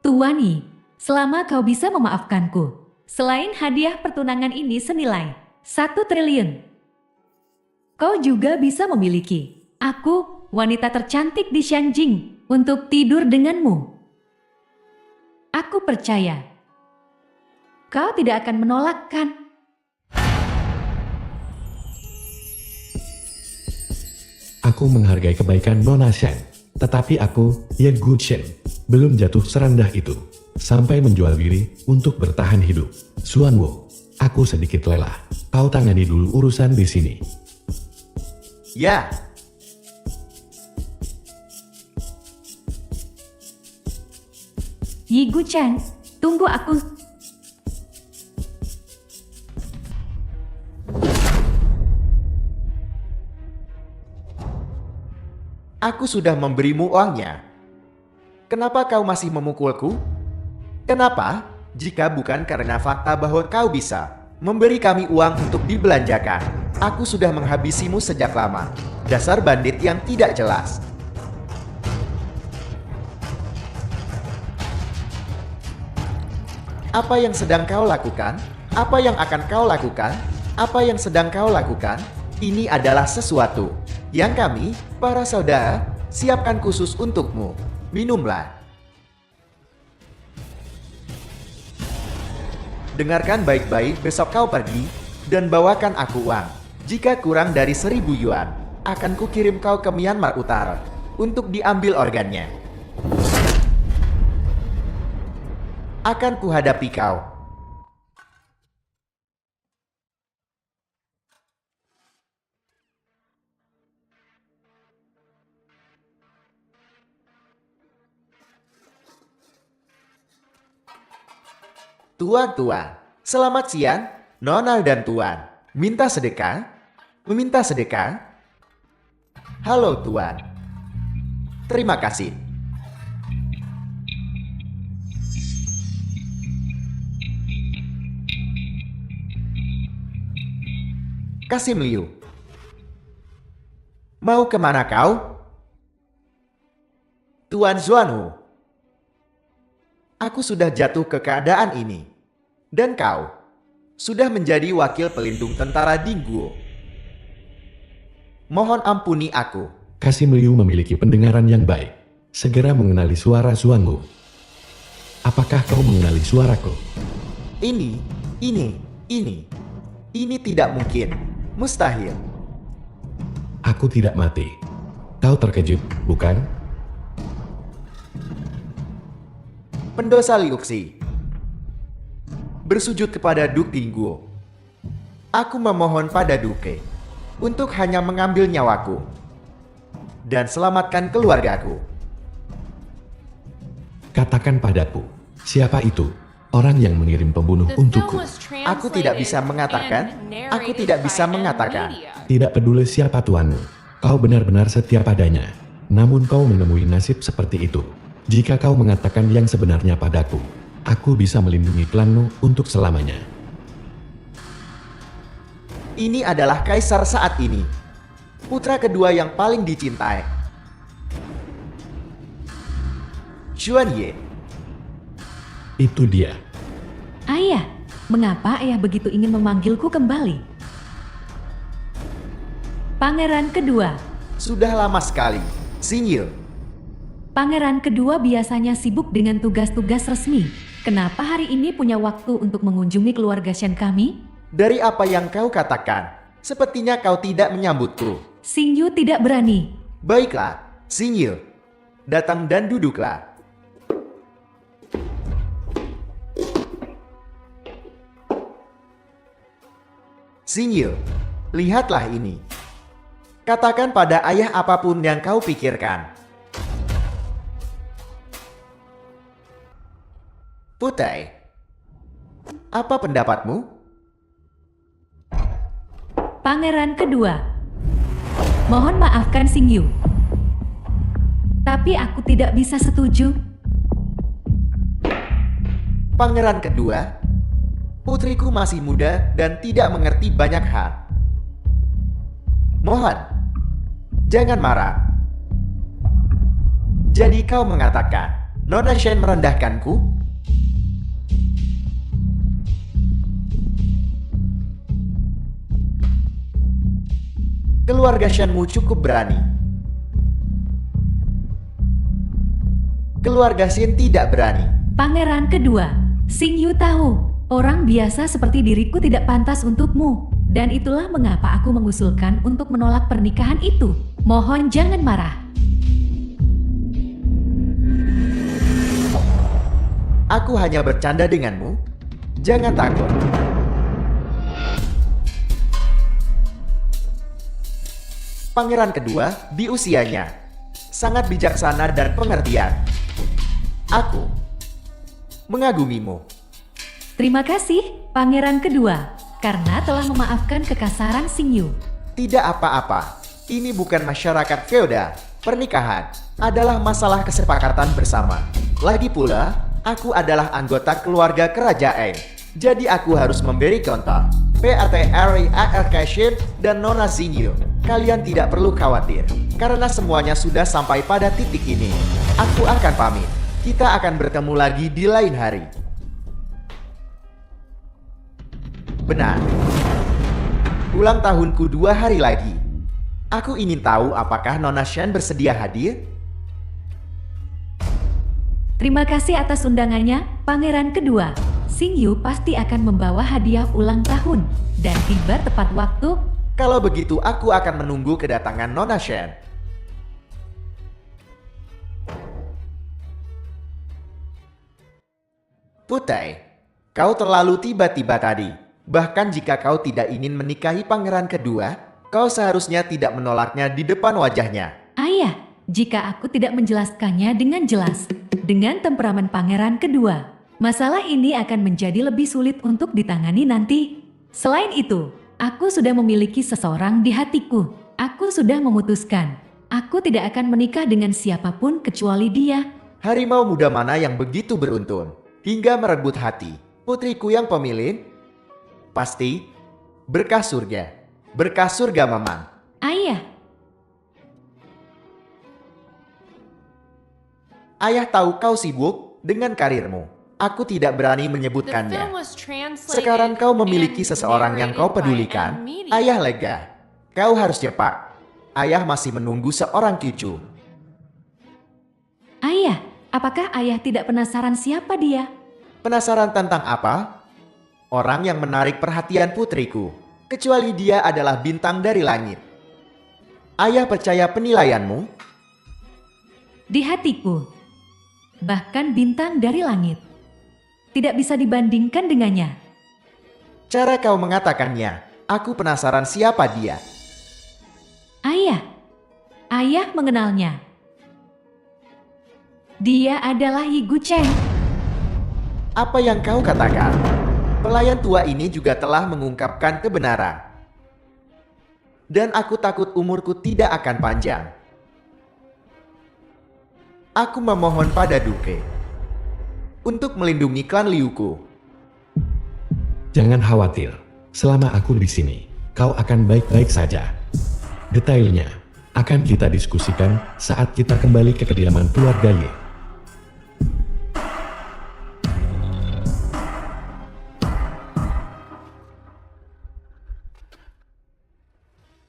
Tuan Yi, selama kau bisa memaafkanku, selain hadiah pertunangan ini senilai 1 triliun, kau juga bisa memiliki aku, wanita tercantik di Xiangjing, untuk tidur denganmu. Aku percaya kau tidak akan menolakkan. Aku menghargai kebaikan Nona Shen, tetapi aku, Ye Guchen, belum jatuh serendah itu, sampai menjual diri untuk bertahan hidup. Zuanwu, aku sedikit lelah. Kau tangani dulu urusan di sini. Ya, Yi Guchen, tunggu aku. aku sudah memberimu uangnya. Kenapa kau masih memukulku? Kenapa? Jika bukan karena fakta bahwa kau bisa memberi kami uang untuk dibelanjakan, aku sudah menghabisimu sejak lama. Dasar bandit yang tidak jelas. Apa yang sedang kau lakukan? Apa yang akan kau lakukan? Apa yang sedang kau lakukan? Ini adalah sesuatu yang kami, para saudara, siapkan khusus untukmu. Minumlah. Dengarkan baik-baik, besok kau pergi dan bawakan aku uang. Jika kurang dari 1.000 yuan, akan kukirim kau ke Myanmar Utara untuk diambil organnya. Akan kuhadapi kau. Tuan, selamat siang, Nona dan Tuan. Minta sedekah? Meminta sedekah? Halo Tuan. Terima kasih. Kasim Liu. Mau kemana kau? Tuan Xuanwu, aku sudah jatuh ke keadaan ini. Dan kau sudah menjadi wakil pelindung tentara Dingguo. Mohon ampuni aku. Kasim Liu memiliki pendengaran yang baik. Segera mengenali suara Xuanwu. Apakah kau mengenali suaraku? Ini tidak mungkin. Mustahil. Aku tidak mati. Kau terkejut, bukan? Pendosa Liuxi bersujud kepada Duk Dingguo. Aku memohon pada Duke untuk hanya mengambil nyawaku dan selamatkan keluargaku. Katakan padaku, siapa itu? Orang yang mengirim pembunuh The film untukku. was Aku tidak translated bisa mengatakan. and Aku narrated tidak by bisa N mengatakan. Media. Tidak peduli siapa tuanmu. Kau benar-benar setia padanya. Namun kau menemui nasib seperti itu. Jika kau mengatakan yang sebenarnya padaku, aku bisa melindungi klanmu untuk selamanya. Ini adalah kaisar saat ini. Putra kedua yang paling dicintai. Xuan Ye. Itu dia. Ayah, mengapa ayah begitu ingin memanggilku kembali? Pangeran kedua. Sudah lama sekali. Xingyu. Pangeran kedua biasanya sibuk dengan tugas-tugas resmi. Kenapa hari ini punya waktu untuk mengunjungi keluarga Shen kami? Dari apa yang kau katakan, sepertinya kau tidak menyambutku. Xingyu tidak berani. Baiklah, Xingyu. Datang dan duduklah. Xingyu, lihatlah ini. Katakan pada ayah apapun yang kau pikirkan. Putai, apa pendapatmu? Pangeran kedua. Mohon maafkan Xingyu. Tapi aku tidak bisa setuju. Pangeran kedua, putriku masih muda dan tidak mengerti banyak hal. Mohon, jangan marah. Jadi kau mengatakan, Nona Shen merendahkanku? Keluarga Shenmu cukup berani. Keluarga Shen tidak berani. Pangeran kedua. Xingyu tahu, orang biasa seperti diriku tidak pantas untukmu. Dan itulah mengapa aku mengusulkan untuk menolak pernikahan itu. Mohon jangan marah. Aku hanya bercanda denganmu. Jangan takut. Pangeran kedua di usianya sangat bijaksana dan pengertian. Aku mengagumimu. Terima kasih, Pangeran kedua, karena telah memaafkan kekasaran Xingyu. Tidak apa-apa. Ini bukan masyarakat feodal. Pernikahan adalah masalah kesepakatan bersama. Lagi pula, aku adalah anggota keluarga kerajaan. Jadi aku harus memberi contoh. PATRI Shin dan Nona Xingyu. Kalian tidak perlu khawatir. Karena semuanya sudah sampai pada titik ini. Aku akan pamit. Kita akan bertemu lagi di lain hari. Benar. Ulang tahunku 2 hari lagi. Aku ingin tahu apakah Nona Shen bersedia hadir? Terima kasih atas undangannya, Pangeran kedua. Xingyu pasti akan membawa hadiah ulang tahun dan tiba tepat waktu. Kalau begitu aku akan menunggu kedatangan Nona Shen. Putai, kau terlalu tiba-tiba tadi. Bahkan jika kau tidak ingin menikahi pangeran kedua, kau seharusnya tidak menolaknya di depan wajahnya. Ayah, jika aku tidak menjelaskannya dengan jelas, dengan temperamen pangeran kedua, masalah ini akan menjadi lebih sulit untuk ditangani nanti. Selain itu, aku sudah memiliki seseorang di hatiku. Aku sudah memutuskan. Aku tidak akan menikah dengan siapapun kecuali dia. Harimau muda mana yang begitu beruntun, hingga merebut hati putriku yang pemilih? Pasti berkah surga. Berkah surga Mamang. Ayah, Ayah tahu kau sibuk dengan karirmu. Aku tidak berani The film menyebutkannya. was translated Sekarang kau memiliki and seseorang yang kau narrated by pedulikan. M Media. Ayah lega. Kau harus cepat. Ayah masih menunggu seorang cucu. Ayah, apakah ayah tidak penasaran siapa dia? Penasaran tentang apa? Orang yang menarik perhatian putriku. Kecuali dia adalah bintang dari langit. Ayah percaya penilaianmu? Di hatiku. Bahkan bintang dari langit. Tidak bisa dibandingkan dengannya. Cara kau mengatakannya, aku penasaran siapa dia. Ayah. Ayah mengenalnya. Dia adalah Yi Gucheng. Apa yang kau katakan? Pelayan tua ini juga telah mengungkapkan kebenaran. Dan aku takut umurku tidak akan panjang. Aku memohon pada Duke untuk melindungi klan Liuku. Jangan khawatir, selama aku di sini, kau akan baik-baik saja. Detailnya akan kita diskusikan saat kita kembali ke kediaman keluarga Ye.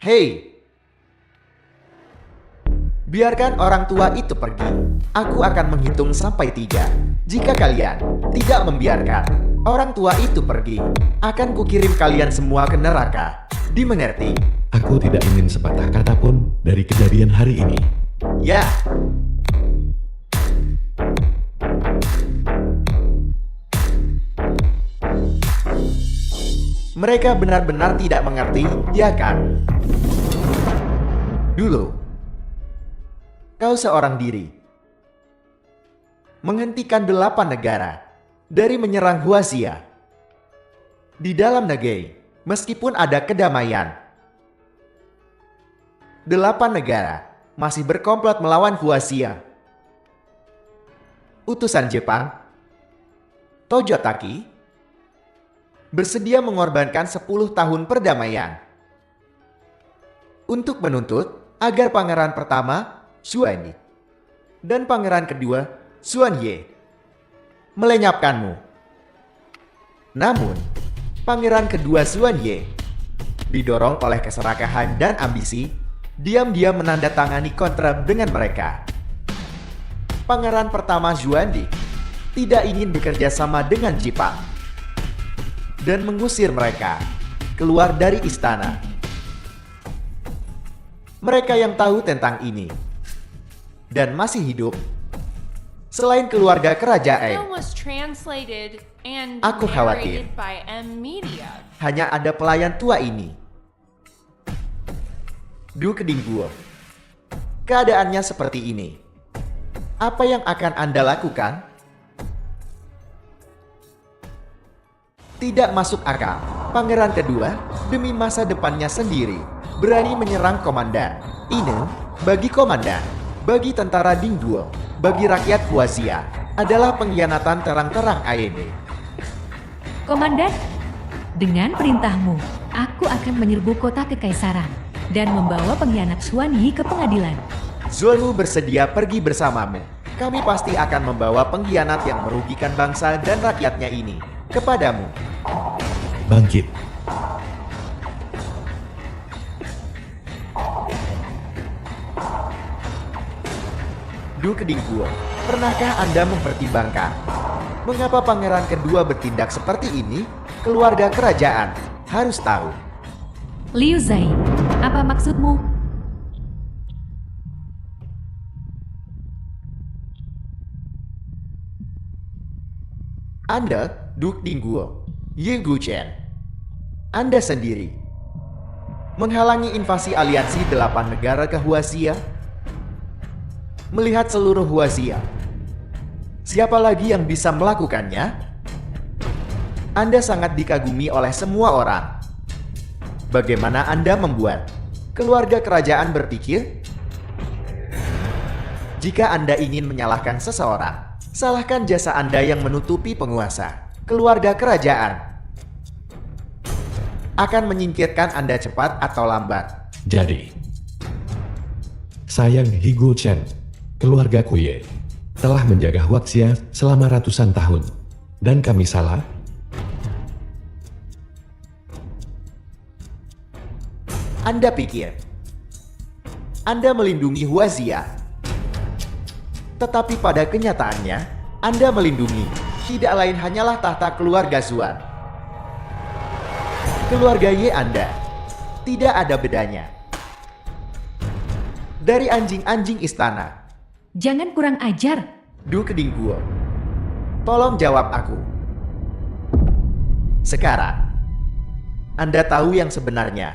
Hei, biarkan orang tua itu pergi. Aku akan menghitung sampai 3. Jika kalian tidak membiarkan orang tua itu pergi, akan kukirim kalian semua ke neraka. Dimengerti? Aku tidak ingin sepatah kata pun dari kejadian hari ini. Ya. Mereka benar-benar tidak mengerti, ya kan? Dulu, kau seorang diri menghentikan 8 negara dari menyerang Huaxia. Di dalam negeri, meskipun ada kedamaian, 8 negara masih berkomplot melawan Huaxia. Utusan Jepang, Tojotachi, bersedia mengorbankan 10 tahun perdamaian untuk menuntut agar pangeran pertama, Xuanyi, dan pangeran kedua, Xuanye, melenyapkanmu. Namun, pangeran kedua Xuanye, didorong oleh keserakahan dan ambisi, diam-diam menandatangani kontrak dengan mereka. Pangeran pertama Xuandi tidak ingin bekerja sama dengan Jepang dan mengusir mereka keluar dari istana. Mereka yang tahu tentang ini dan masih hidup selain keluarga The kerajaan, film was translated and Aku khawatir. narrated by M Media. hanya ada pelayan tua ini. Duke Dingguo. Keadaannya seperti ini. Apa yang akan Anda lakukan? Tidak masuk akal. Pangeran kedua, demi masa depannya sendiri, berani menyerang komandan. Ini, bagi komandan, bagi tentara Dingguo, bagi rakyat Huaxia, adalah pengkhianatan terang-terang AED. Komandan, dengan perintahmu, aku akan menyerbu kota kekaisaran dan membawa pengkhianat Xuanyi ke pengadilan. Zuomu bersedia pergi bersamamu. Kami pasti akan membawa pengkhianat yang merugikan bangsa dan rakyatnya ini kepadamu. Bangkit. Duke Dingguo, pernahkah Anda mempertimbangkan mengapa pangeran kedua bertindak seperti ini? Keluarga kerajaan harus tahu. Liu Zai, apa maksudmu? Anda, Duke Dingguo, Yi Gucheng, Anda sendiri menghalangi invasi aliansi 8 negara ke Huaxia. Melihat seluruh Huaxia, siapa lagi yang bisa melakukannya? Anda sangat dikagumi oleh semua orang. Bagaimana Anda membuat keluarga kerajaan berpikir? Jika Anda ingin menyalahkan seseorang, salahkan jasa Anda yang menutupi penguasa. Keluarga kerajaan akan menyingkirkan Anda cepat atau lambat. Jadi, sayang Higuchen, keluarga Kuye, telah menjaga Huaxia selama ratusan tahun. Dan kami salah? Anda pikir Anda melindungi Huaxia, tetapi pada kenyataannya Anda melindungi tidak lain hanyalah tahta keluarga Zuan. Keluarga Ye Anda tidak ada bedanya dari anjing-anjing istana. Jangan kurang ajar. Du Keding Guo, tolong jawab aku. Sekarang, Anda tahu yang sebenarnya.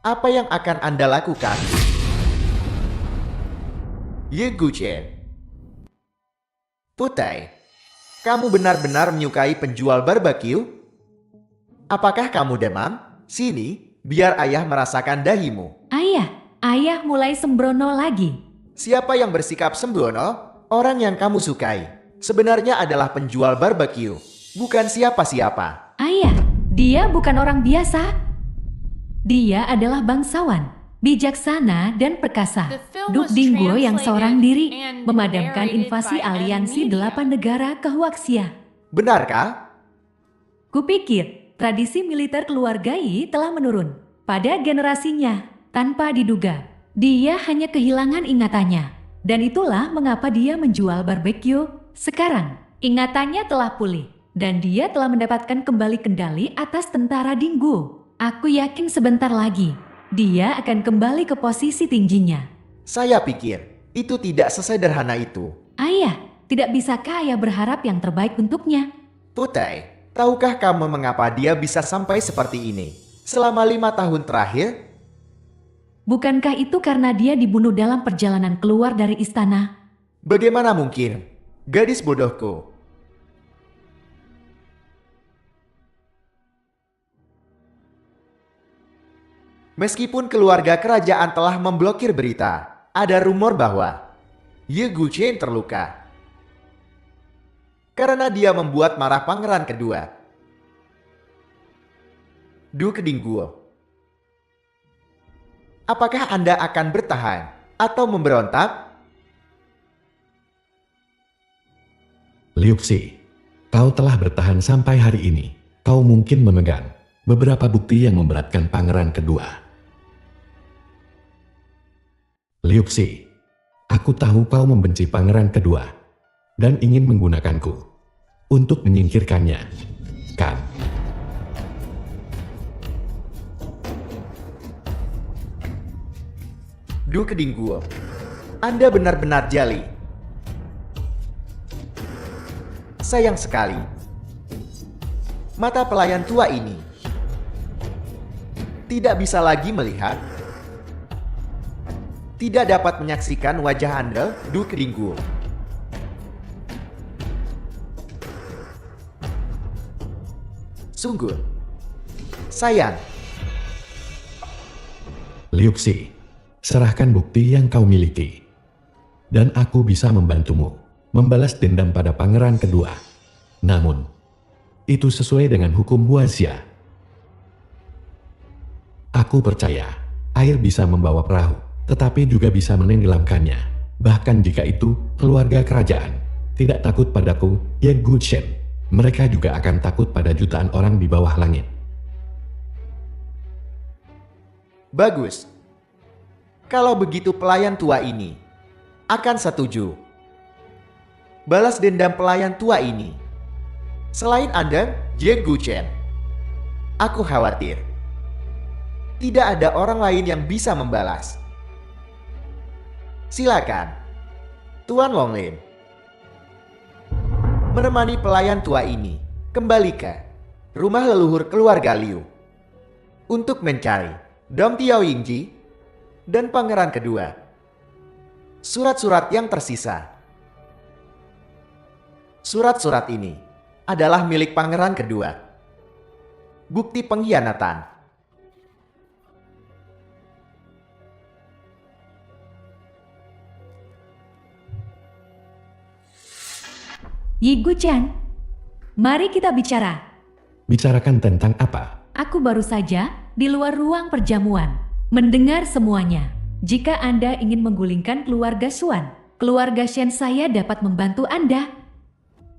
Apa yang akan Anda lakukan? Ye Guchen. Putai, kamu benar-benar menyukai penjual barbeque? Apakah kamu demam? Sini, biar ayah merasakan dahimu. Ayah mulai sembrono lagi. Siapa yang bersikap sembrono? Orang yang kamu sukai sebenarnya adalah penjual barbeque, bukan siapa-siapa. Ayah, dia bukan orang biasa. Dia adalah bangsawan, bijaksana dan perkasa. The film Duk was Dingguo yang translated seorang diri and memadamkan narrated invasi by aliansi Indonesia. 8 negara ke Huaxia. Benarkah? Kupikir tradisi militer keluarga Yi telah menurun pada generasinya tanpa diduga. Dia hanya kehilangan ingatannya, dan itulah mengapa dia menjual barbeque. Sekarang, ingatannya telah pulih, dan dia telah mendapatkan kembali kendali atas tentara Dingguo. Aku yakin sebentar lagi, dia akan kembali ke posisi tingginya. Saya pikir itu tidak sesederhana itu. Ayah, tidak bisakah ayah berharap yang terbaik untuknya? Putai, tahukah kamu mengapa dia bisa sampai seperti ini? Selama 5 tahun terakhir, Bukankah itu karena dia dibunuh dalam perjalanan keluar dari istana? bagaimana mungkin? Gadis bodohku. Meskipun keluarga kerajaan telah memblokir berita, ada rumor bahwa Ye Guchen terluka karena dia membuat marah pangeran kedua. Du Keding Guo, apakah Anda akan bertahan atau memberontak? Liu Xi, kau telah bertahan sampai hari ini. Kau mungkin memegang beberapa bukti yang memberatkan pangeran kedua. Liu Xi, aku tahu kau membenci pangeran kedua dan ingin menggunakanku untuk menyingkirkannya, kan? Du Keding Guo, Anda benar-benar jali. Sayang sekali, mata pelayan tua ini tidak bisa lagi melihat, tidak dapat menyaksikan wajah Anda, Du Keding Guo. Sungguh sayang. Liu Xi, serahkan bukti yang kau miliki, dan aku bisa membantumu membalas dendam pada pangeran kedua. Namun, itu sesuai dengan hukum Huaxia. Aku percaya, air bisa membawa perahu, tetapi juga bisa menenggelamkannya. Bahkan jika itu, keluarga kerajaan tidak takut padaku, Ye Guchen, mereka juga akan takut pada jutaan orang di bawah langit. Bagus. Kalau begitu pelayan tua ini akan setuju. Balas dendam pelayan tua ini. Selain Anda, Ye Guchen, aku khawatir tidak ada orang lain yang bisa membalas. Silakan, Tuan Longlin, menemani pelayan tua ini kembali ke rumah leluhur keluarga Liu untuk mencari Dong Tiao Yingji dan pangeran kedua. Surat-surat yang tersisa. Surat-surat ini adalah milik pangeran kedua. Bukti pengkhianatan. Yi Guchen, mari kita bicara. Bicarakan tentang apa? Aku baru saja di luar ruang perjamuan mendengar semuanya. Jika Anda ingin menggulingkan keluarga Xuan, Keluarga Shen saya dapat membantu Anda.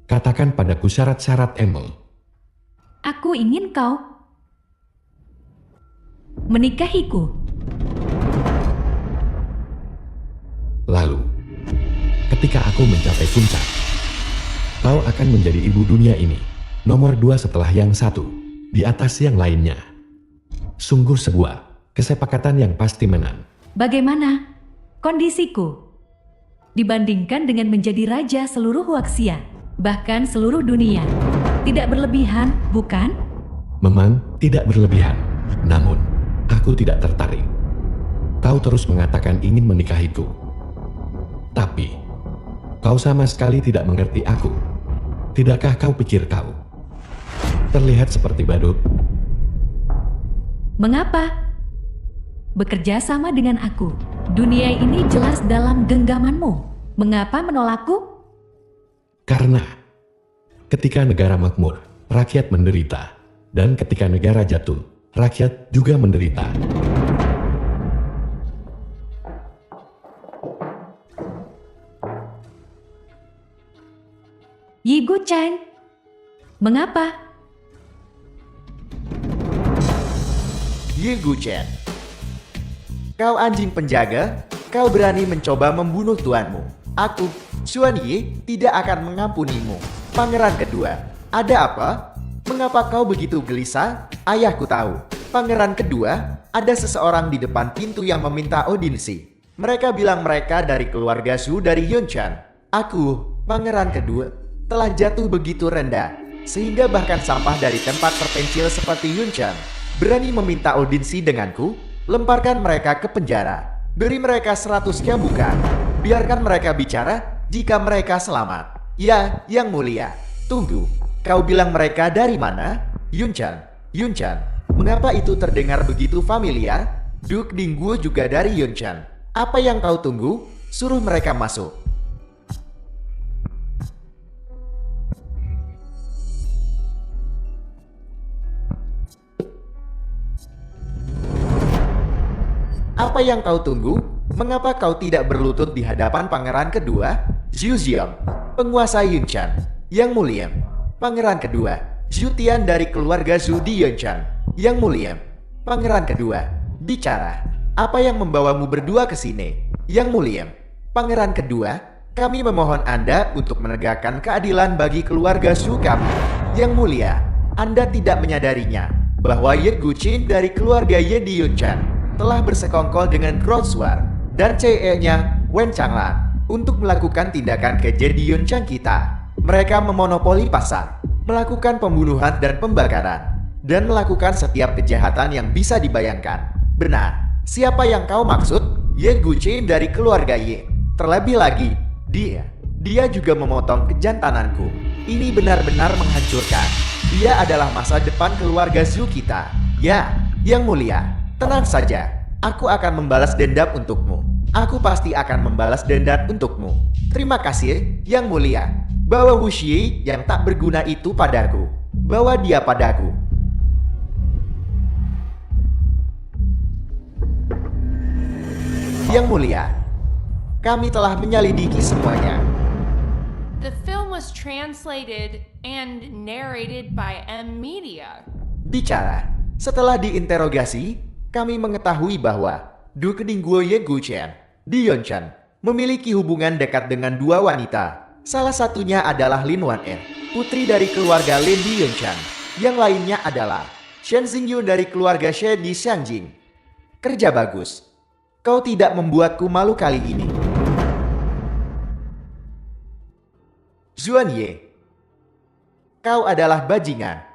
Katakan padaku syarat-syarat Emil. Aku ingin kau menikahiku. Lalu, ketika aku mencapai puncak, kau akan menjadi ibu dunia ini, nomor 2 setelah yang satu, di atas yang lainnya. Sungguh sebuah kesepakatan yang pasti menang. Bagaimana kondisiku dibandingkan dengan menjadi raja seluruh Huaxia, bahkan seluruh dunia? Tidak berlebihan, bukan? Memang tidak berlebihan, namun aku tidak tertarik. Kau terus mengatakan ingin menikahiku. Tapi, kau sama sekali tidak mengerti aku. Tidakkah kau pikir kau terlihat seperti badut? Mengapa? Bekerja sama dengan aku. Dunia ini jelas dalam genggamanmu. Mengapa menolakku? Karena ketika negara makmur, rakyat menderita. Dan ketika negara jatuh, rakyat juga menderita. Yi Guchen, mengapa? Ye Guchen. Kau anjing penjaga, kau berani mencoba membunuh tuanmu. Aku, Xuan Yi, tidak akan mengampunimu. Pangeran kedua, ada apa? Mengapa kau begitu gelisah? Ayahku tahu. Pangeran kedua, ada seseorang di depan pintu yang meminta audiensi. Mereka bilang mereka dari keluarga Su dari Yunchan. Aku, pangeran kedua, telah jatuh begitu rendah, sehingga bahkan sampah dari tempat terpencil seperti Yunchan berani meminta audiensi denganku. Lemparkan mereka ke penjara. Beri mereka 100 cambukan. Biarkan mereka bicara jika mereka selamat. Ya, yang mulia. Tunggu, kau bilang mereka dari mana? Yunchan. Mengapa itu terdengar begitu familiar? Duke Dingguo juga dari Yunchan. Apa yang kau tunggu? Suruh mereka masuk. Apa yang kau tunggu? Mengapa kau tidak berlutut di hadapan pangeran kedua? Zhu Xiong, penguasa Yunchan. Yang mulia, pangeran kedua. Zhu Tian dari keluarga Zhu di Yunchan. Yang mulia, pangeran kedua. Bicara, apa yang membawamu berdua ke sini? Yang mulia, pangeran kedua, kami memohon Anda untuk menegakkan keadilan bagi keluarga Zhu kami. Yang mulia, Anda tidak menyadarinya bahwa Ye Guqin dari keluarga Ye di Yunchan telah bersekongkol dengan Grotswar dan CE-nya Wen Changlan untuk melakukan tindakan keji di Yunchan kita. Mereka memonopoli pasar, melakukan pembunuhan dan pembakaran, dan melakukan setiap kejahatan yang bisa dibayangkan. Benar, siapa yang kau maksud? Ye Guqin dari keluarga Ye. Terlebih lagi, dia juga memotong kejantananku. Ini benar-benar menghancurkan. Dia adalah masa depan keluarga Zhu kita. Ya, yang mulia. Tenang saja, aku akan membalas dendam untukmu. Aku pasti akan membalas dendam untukmu. Terima kasih, yang mulia. Bawa Wu Xi yang tak berguna itu padaku. Bawa dia padaku. Yang mulia, kami telah menyelidiki semuanya. The film was translated and narrated by M Media. Bicara, setelah diinterogasi, kami mengetahui bahwa Duke Dingguo Ye Guchen di Yunchan memiliki hubungan dekat dengan 2 wanita. Salah satunya adalah Lin Wan-er, putri dari keluarga Lin di Yunchan. Yang lainnya adalah Shen Xingyu dari keluarga She di Xiangjing. Kerja bagus. Kau tidak membuatku malu kali ini. Xuan Ye, kau adalah bajingan.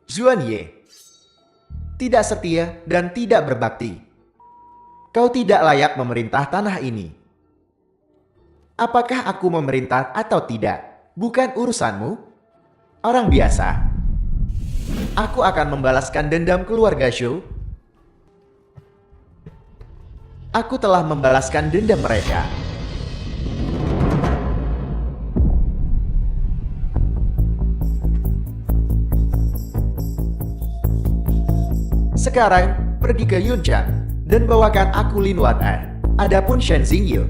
Xuan Ye, tidak setia dan tidak berbakti. Kau tidak layak memerintah tanah ini. Apakah aku memerintah atau tidak, bukan urusanmu. Orang biasa. Aku akan membalaskan dendam keluarga Zhou. Aku telah membalaskan dendam mereka. Sekarang, pergi ke Yunchan dan bawakan aku Lin Wan-er. Adapun Shen Xingyu,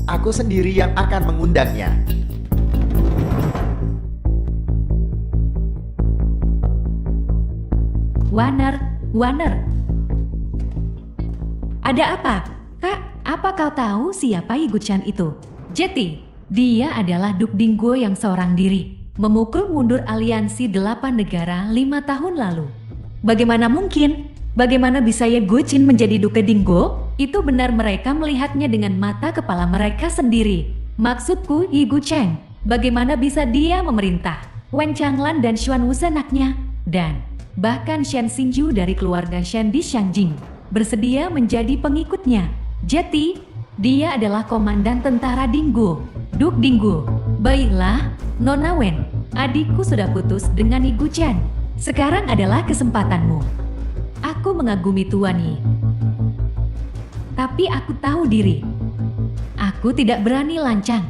Aku sendiri yang akan mengundangnya. Warner. Ada apa? Kak, apa kau tahu siapa Higuchan itu? Jetty, dia adalah Duk Dingguo yang seorang diri, memukul mundur aliansi 8 negara 5 tahun lalu. Bagaimana mungkin? Bagaimana bisa Higuchan menjadi Duke Dingguo? Itu benar mereka melihatnya dengan mata kepala mereka sendiri. Maksudku Higuchan, bagaimana bisa dia memerintah? Wen Changlan dan Xuan Wu anaknya, dan bahkan Shen Xingyu dari keluarga Shen di Shangjing bersedia menjadi pengikutnya. Jetty, dia adalah komandan tentara Dingguo, Duk Dingguo. Baiklah, Nona Wen, adikku sudah putus dengan Higuchan. Sekarang adalah kesempatanmu. Aku mengagumi Tuan Yi. Tapi aku tahu diri. Aku tidak berani lancang.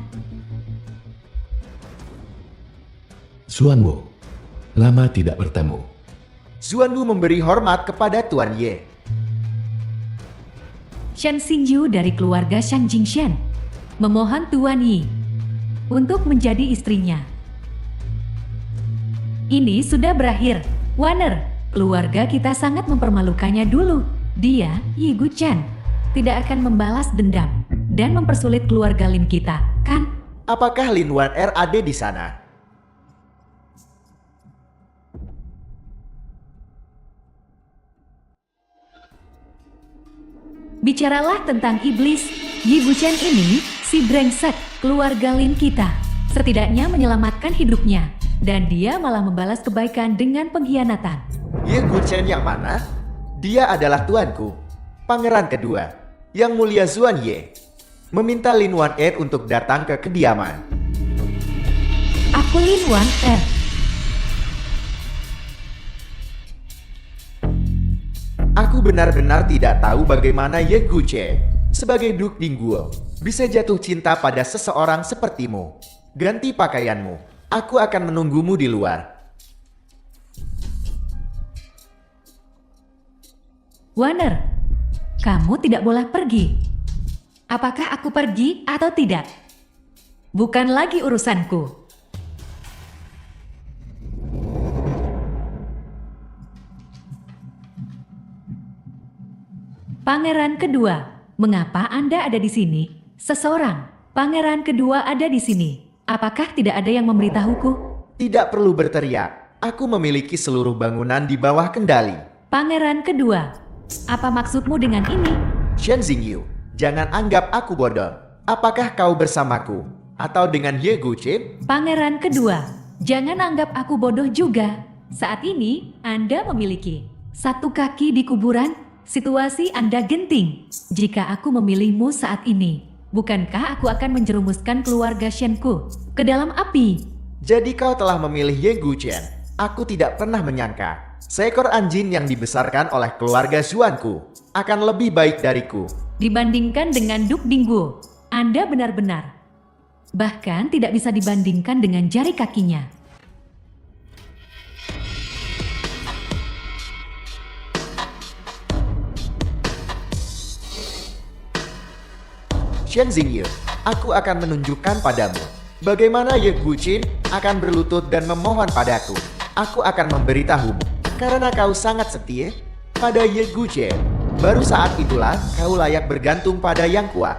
Xuan Wu, lama tidak bertemu. Xuan Wu memberi hormat kepada Tuan Ye. Shen Xingyu dari keluarga Shang Jingshan memohon Tuan Yi untuk menjadi istrinya. Ini sudah berakhir. Warner, keluarga kita sangat mempermalukannya dulu. Dia, Higuchan, tidak akan membalas dendam dan mempersulit keluarga Lin kita, kan? Apakah Lin Wan Er ada di sana? Bicaralah tentang iblis, Higuchan ini, si brengsek, keluarga Lin kita. Setidaknya menyelamatkan hidupnya, dan dia malah membalas kebaikan dengan pengkhianatan. Higuchan yang mana? Dia adalah tuanku, pangeran kedua, Yang Mulia Xuan Ye, meminta Lin Wan Er untuk datang ke kediaman. Aku Lin Wan Er. Aku benar-benar tidak tahu bagaimana Ye Guche, sebagai Duk Dingguo, bisa jatuh cinta pada seseorang sepertimu. Ganti pakaianmu, aku akan menunggumu di luar. Warner, kamu tidak boleh pergi. Apakah aku pergi atau tidak? Bukan lagi urusanku. Pangeran kedua, mengapa Anda ada di sini? Seseorang, pangeran kedua ada di sini. Apakah tidak ada yang memberitahuku? Tidak perlu berteriak, aku memiliki seluruh bangunan di bawah kendali. Pangeran kedua, apa maksudmu dengan ini? Shen Xingyu, jangan anggap aku bodoh. Apakah kau bersamaku? Atau dengan Ye Guche? Pangeran kedua, jangan anggap aku bodoh juga. Saat ini, Anda memiliki satu kaki di kuburan. Situasi Anda genting. Jika aku memilihmu saat ini, bukankah aku akan menjerumuskan keluarga Shenku ke dalam api? Jadi kau telah memilih Ye Guchen. Aku tidak pernah menyangka seekor anjing yang dibesarkan oleh keluarga Xuanku akan lebih baik dariku. Dibandingkan dengan Duk Dingguo, Anda benar-benar. Bahkan tidak bisa dibandingkan dengan jari kakinya. Shen Xingyu, aku akan menunjukkan padamu bagaimana Ye Guchen akan berlutut dan memohon padaku. Aku akan memberitahumu, karena kau sangat setia pada Ye Guchen. Baru saat itulah kau layak bergantung pada yang kuat.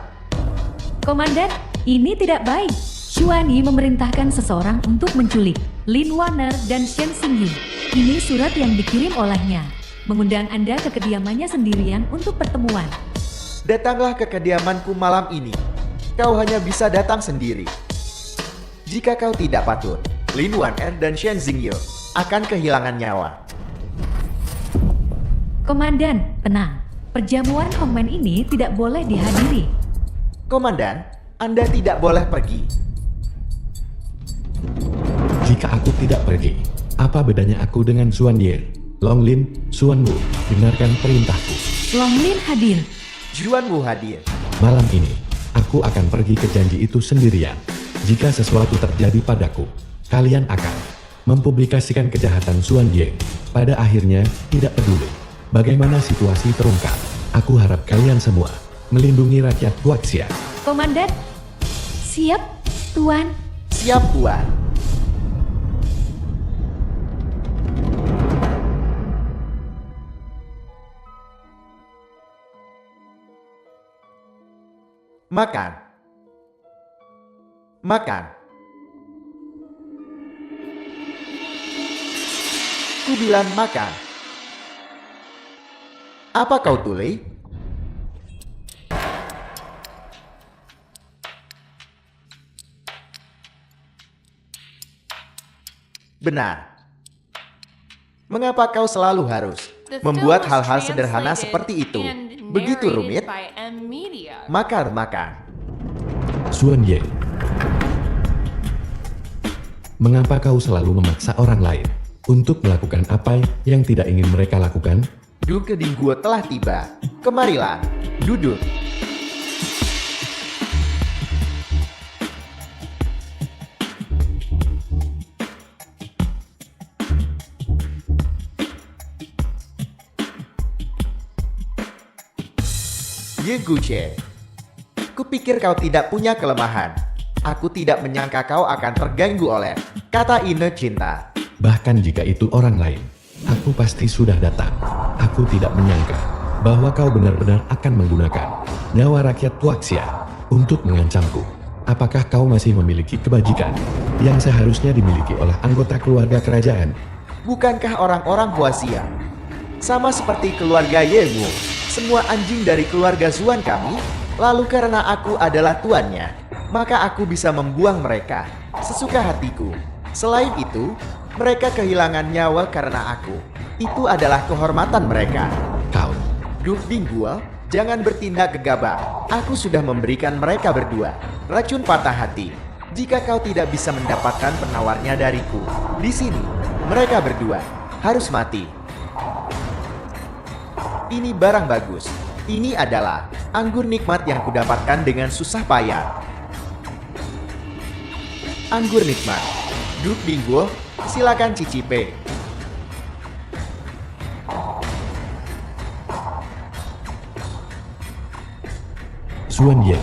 Komandan, ini tidak baik. Xuan Yi memerintahkan seseorang untuk menculik Lin Warner dan Shen Xingyu. Ini surat yang dikirim olehnya, mengundang Anda ke kediamannya sendirian untuk pertemuan. Datanglah ke kediamanku malam ini. Kau hanya bisa datang sendiri. Jika kau tidak patuh, Lin Wan Er dan Shen Xingyu akan kehilangan nyawa. Komandan, tenang. Perjamuan Hongmen ini tidak boleh dihadiri. Komandan, Anda tidak boleh pergi. Jika aku tidak pergi, apa bedanya aku dengan Xuan Ye? Long Lin, Xuan Wu, dengarkan perintahku. Long Lin hadir. Xuan Wu hadir. Malam ini, aku akan pergi ke janji itu sendirian. Jika sesuatu terjadi padaku, kalian akan mempublikasikan kejahatan Xuan Ye. Pada akhirnya, tidak peduli bagaimana situasi terungkap. Aku harap kalian semua melindungi rakyat Guaxia. Komandan, Siap, Tuan. Siap, Tuan. Makan. Makan. Ku bilang makan. Apa kau tuli? Benar. Mengapa kau selalu harus The membuat film was hal-hal sederhana translated seperti itu? and Begitu narrated rumit? by M Media. Makan. Xuan Ye. Mengapa kau selalu memaksa orang lain untuk melakukan apa yang tidak ingin mereka lakukan? Duke Dingguo telah tiba. Kemarilah, duduk. Ye Guchen, kupikir kau tidak punya kelemahan. Aku tidak menyangka kau akan terganggu oleh kata Ine cinta. Bahkan jika itu orang lain, aku pasti sudah datang. Aku tidak menyangka bahwa kau benar-benar akan menggunakan nyawa rakyat Tuaxia untuk mengancamku. Apakah kau masih memiliki kebajikan yang seharusnya dimiliki oleh anggota keluarga kerajaan? Bukankah orang-orang Huaxia sama seperti keluarga Yemu, semua anjing dari keluarga Zuan kami? Lalu karena aku adalah tuannya, maka aku bisa membuang mereka sesuka hatiku. Selain itu, mereka kehilangan nyawa karena aku. Itu adalah kehormatan mereka. Kau, Duke Dingguo, jangan bertindak gegabah. Aku sudah memberikan mereka berdua racun patah hati. Jika kau tidak bisa mendapatkan penawarnya dariku, di sini mereka berdua harus mati. Ini barang bagus. Ini adalah anggur nikmat yang kudapatkan dengan susah payah. Anggur nikmat. Duke Dingguo, silakan cicipe. Xuan Ye.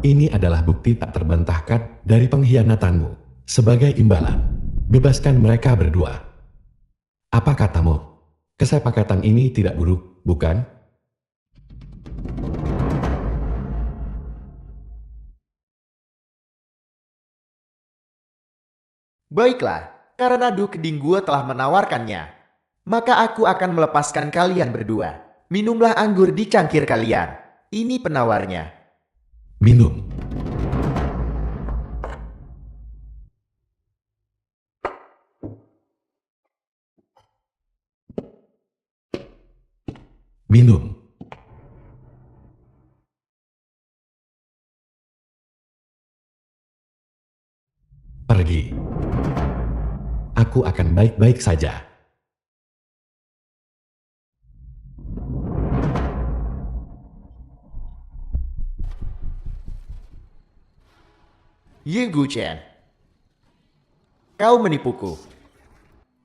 Ini adalah bukti tak terbantahkan dari pengkhianatanmu. Sebagai imbalan, bebaskan mereka berdua. Apa katamu? Kesepakatan ini tidak buruk, bukan? Baiklah, karena Duke Dingguo telah menawarkannya, maka aku akan melepaskan kalian berdua. Minumlah anggur di cangkir kalian. Ini penawarnya. Minum. Minum. Pergi. Aku akan baik-baik saja. Ye Guchen, kau menipuku.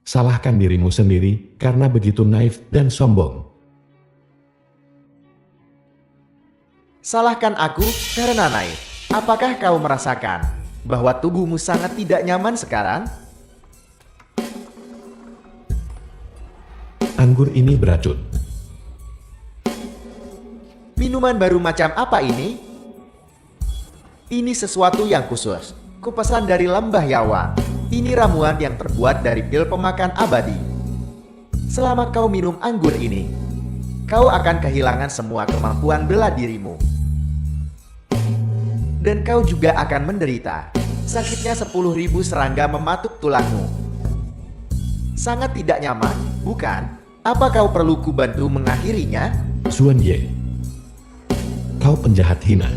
Salahkan dirimu sendiri karena begitu naif dan sombong. Salahkan aku karena naif. Apakah kau merasakan bahwa tubuhmu sangat tidak nyaman sekarang? Anggur ini beracun. Minuman baru macam apa ini? Ini sesuatu yang khusus. Kupesan dari Lembah Yawa. Ini ramuan yang terbuat dari pil pemakan abadi. Selama kau minum anggur ini, kau akan kehilangan semua kemampuan bela dirimu. Dan kau juga akan menderita. Sakitnya 10.000 serangga mematuk tulangmu. Sangat tidak nyaman, bukan? Apa kau perlu kubantu mengakhirinya? Xuan Ye. Kau penjahat hina.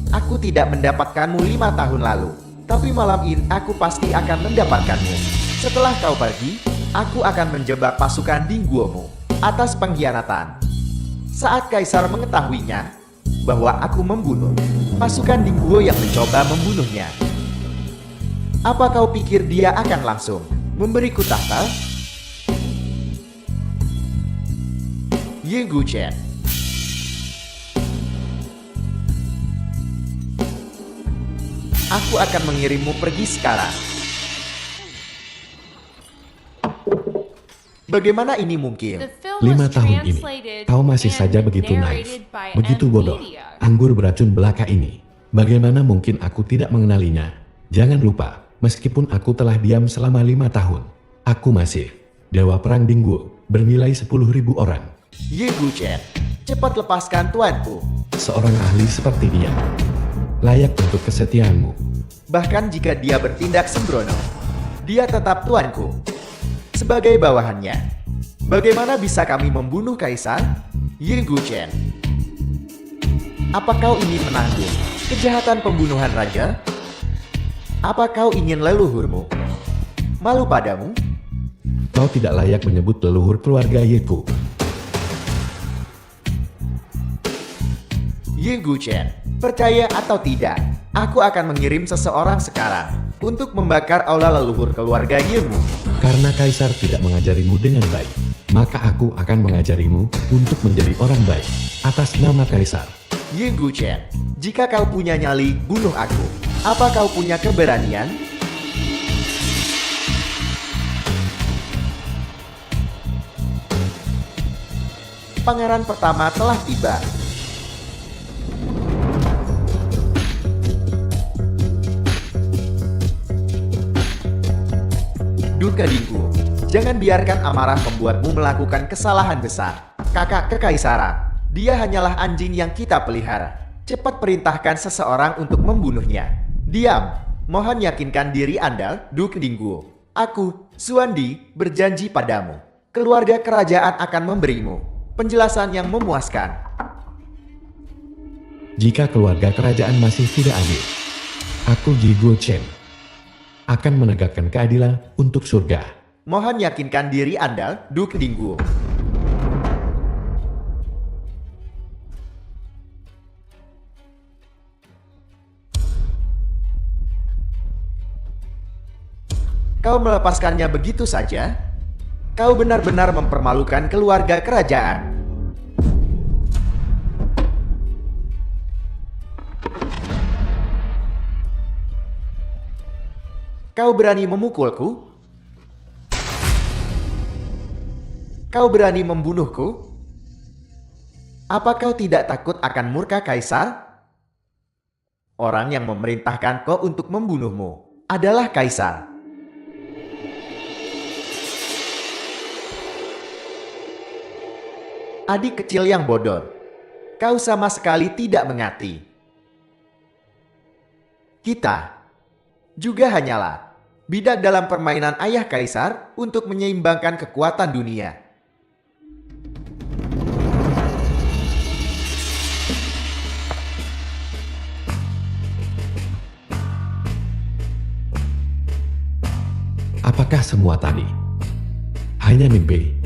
Aku tidak mendapatkanmu 5 tahun lalu. Tapi malam ini aku pasti akan mendapatkanmu. Setelah kau pergi, aku akan menjebak pasukan Dingguomu atas pengkhianatan. Saat Kaisar mengetahuinya bahwa aku membunuh pasukan Dingguo yang mencoba membunuhnya, apa kau pikir dia akan langsung memberiku tahta? Ye Guchen, Aku akan mengirimmu pergi sekarang. Bagaimana ini mungkin? The film 5 was tahun ini, translated kau masih and saja begitu naif, narrated by begitu M. bodoh. Media. Anggur beracun belaka ini. Bagaimana mungkin aku tidak mengenalinya? Jangan lupa, meskipun aku telah diam selama 5 tahun, aku masih Dewa Perang Dingguo, bernilai 10.000 orang. Ye Guchen, cepat lepaskan tuanku. Seorang ahli seperti dia, layak untuk kesetiaanmu. Bahkan jika dia bertindak sembrono, dia tetap tuanku. Sebagai bawahannya, bagaimana bisa kami membunuh kaisar? Ye Guchen, apa kau ingin menanggung kejahatan pembunuhan raja? Apa kau ingin leluhurmu malu padamu? Kau tidak layak menyebut leluhur keluarga Yeku. Ye Guchen, percaya atau tidak, aku akan mengirim seseorang sekarang untuk membakar aula leluhur keluarga Yemu. Karena kaisar tidak mengajarimu dengan baik, maka aku akan mengajarimu untuk menjadi orang baik atas nama kaisar. Ye Guchen, jika kau punya nyali, bunuh aku. Apa kau punya keberanian? Pangeran pertama telah tiba. Duka Dinggu, jangan biarkan amarah membuatmu melakukan kesalahan besar. Kakak kekaisaran, dia hanyalah anjing yang kita pelihara. Cepat perintahkan seseorang untuk membunuhnya. Diam, mohon yakinkan diri Anda, Duke Dinggu. Aku, Suandi, berjanji padamu. Keluarga kerajaan akan memberimu penjelasan yang memuaskan. Jika keluarga kerajaan masih tidak adil, aku Ji Guchen akan menegakkan keadilan untuk surga. Mohon yakinkan diri Anda, Duke Dinggu. Kau melepaskannya begitu saja? Kau benar-benar mempermalukan keluarga kerajaan. Kau berani memukulku? Kau berani membunuhku? Apa kau tidak takut akan murka kaisar? Orang yang memerintahkan kau untuk membunuhmu adalah kaisar. Adik kecil yang bodoh, kau sama sekali tidak mengerti. Kita juga hanyalah bidak dalam permainan ayah kaisar untuk menyeimbangkan kekuatan dunia. Apakah semua tadi hanya mimpi?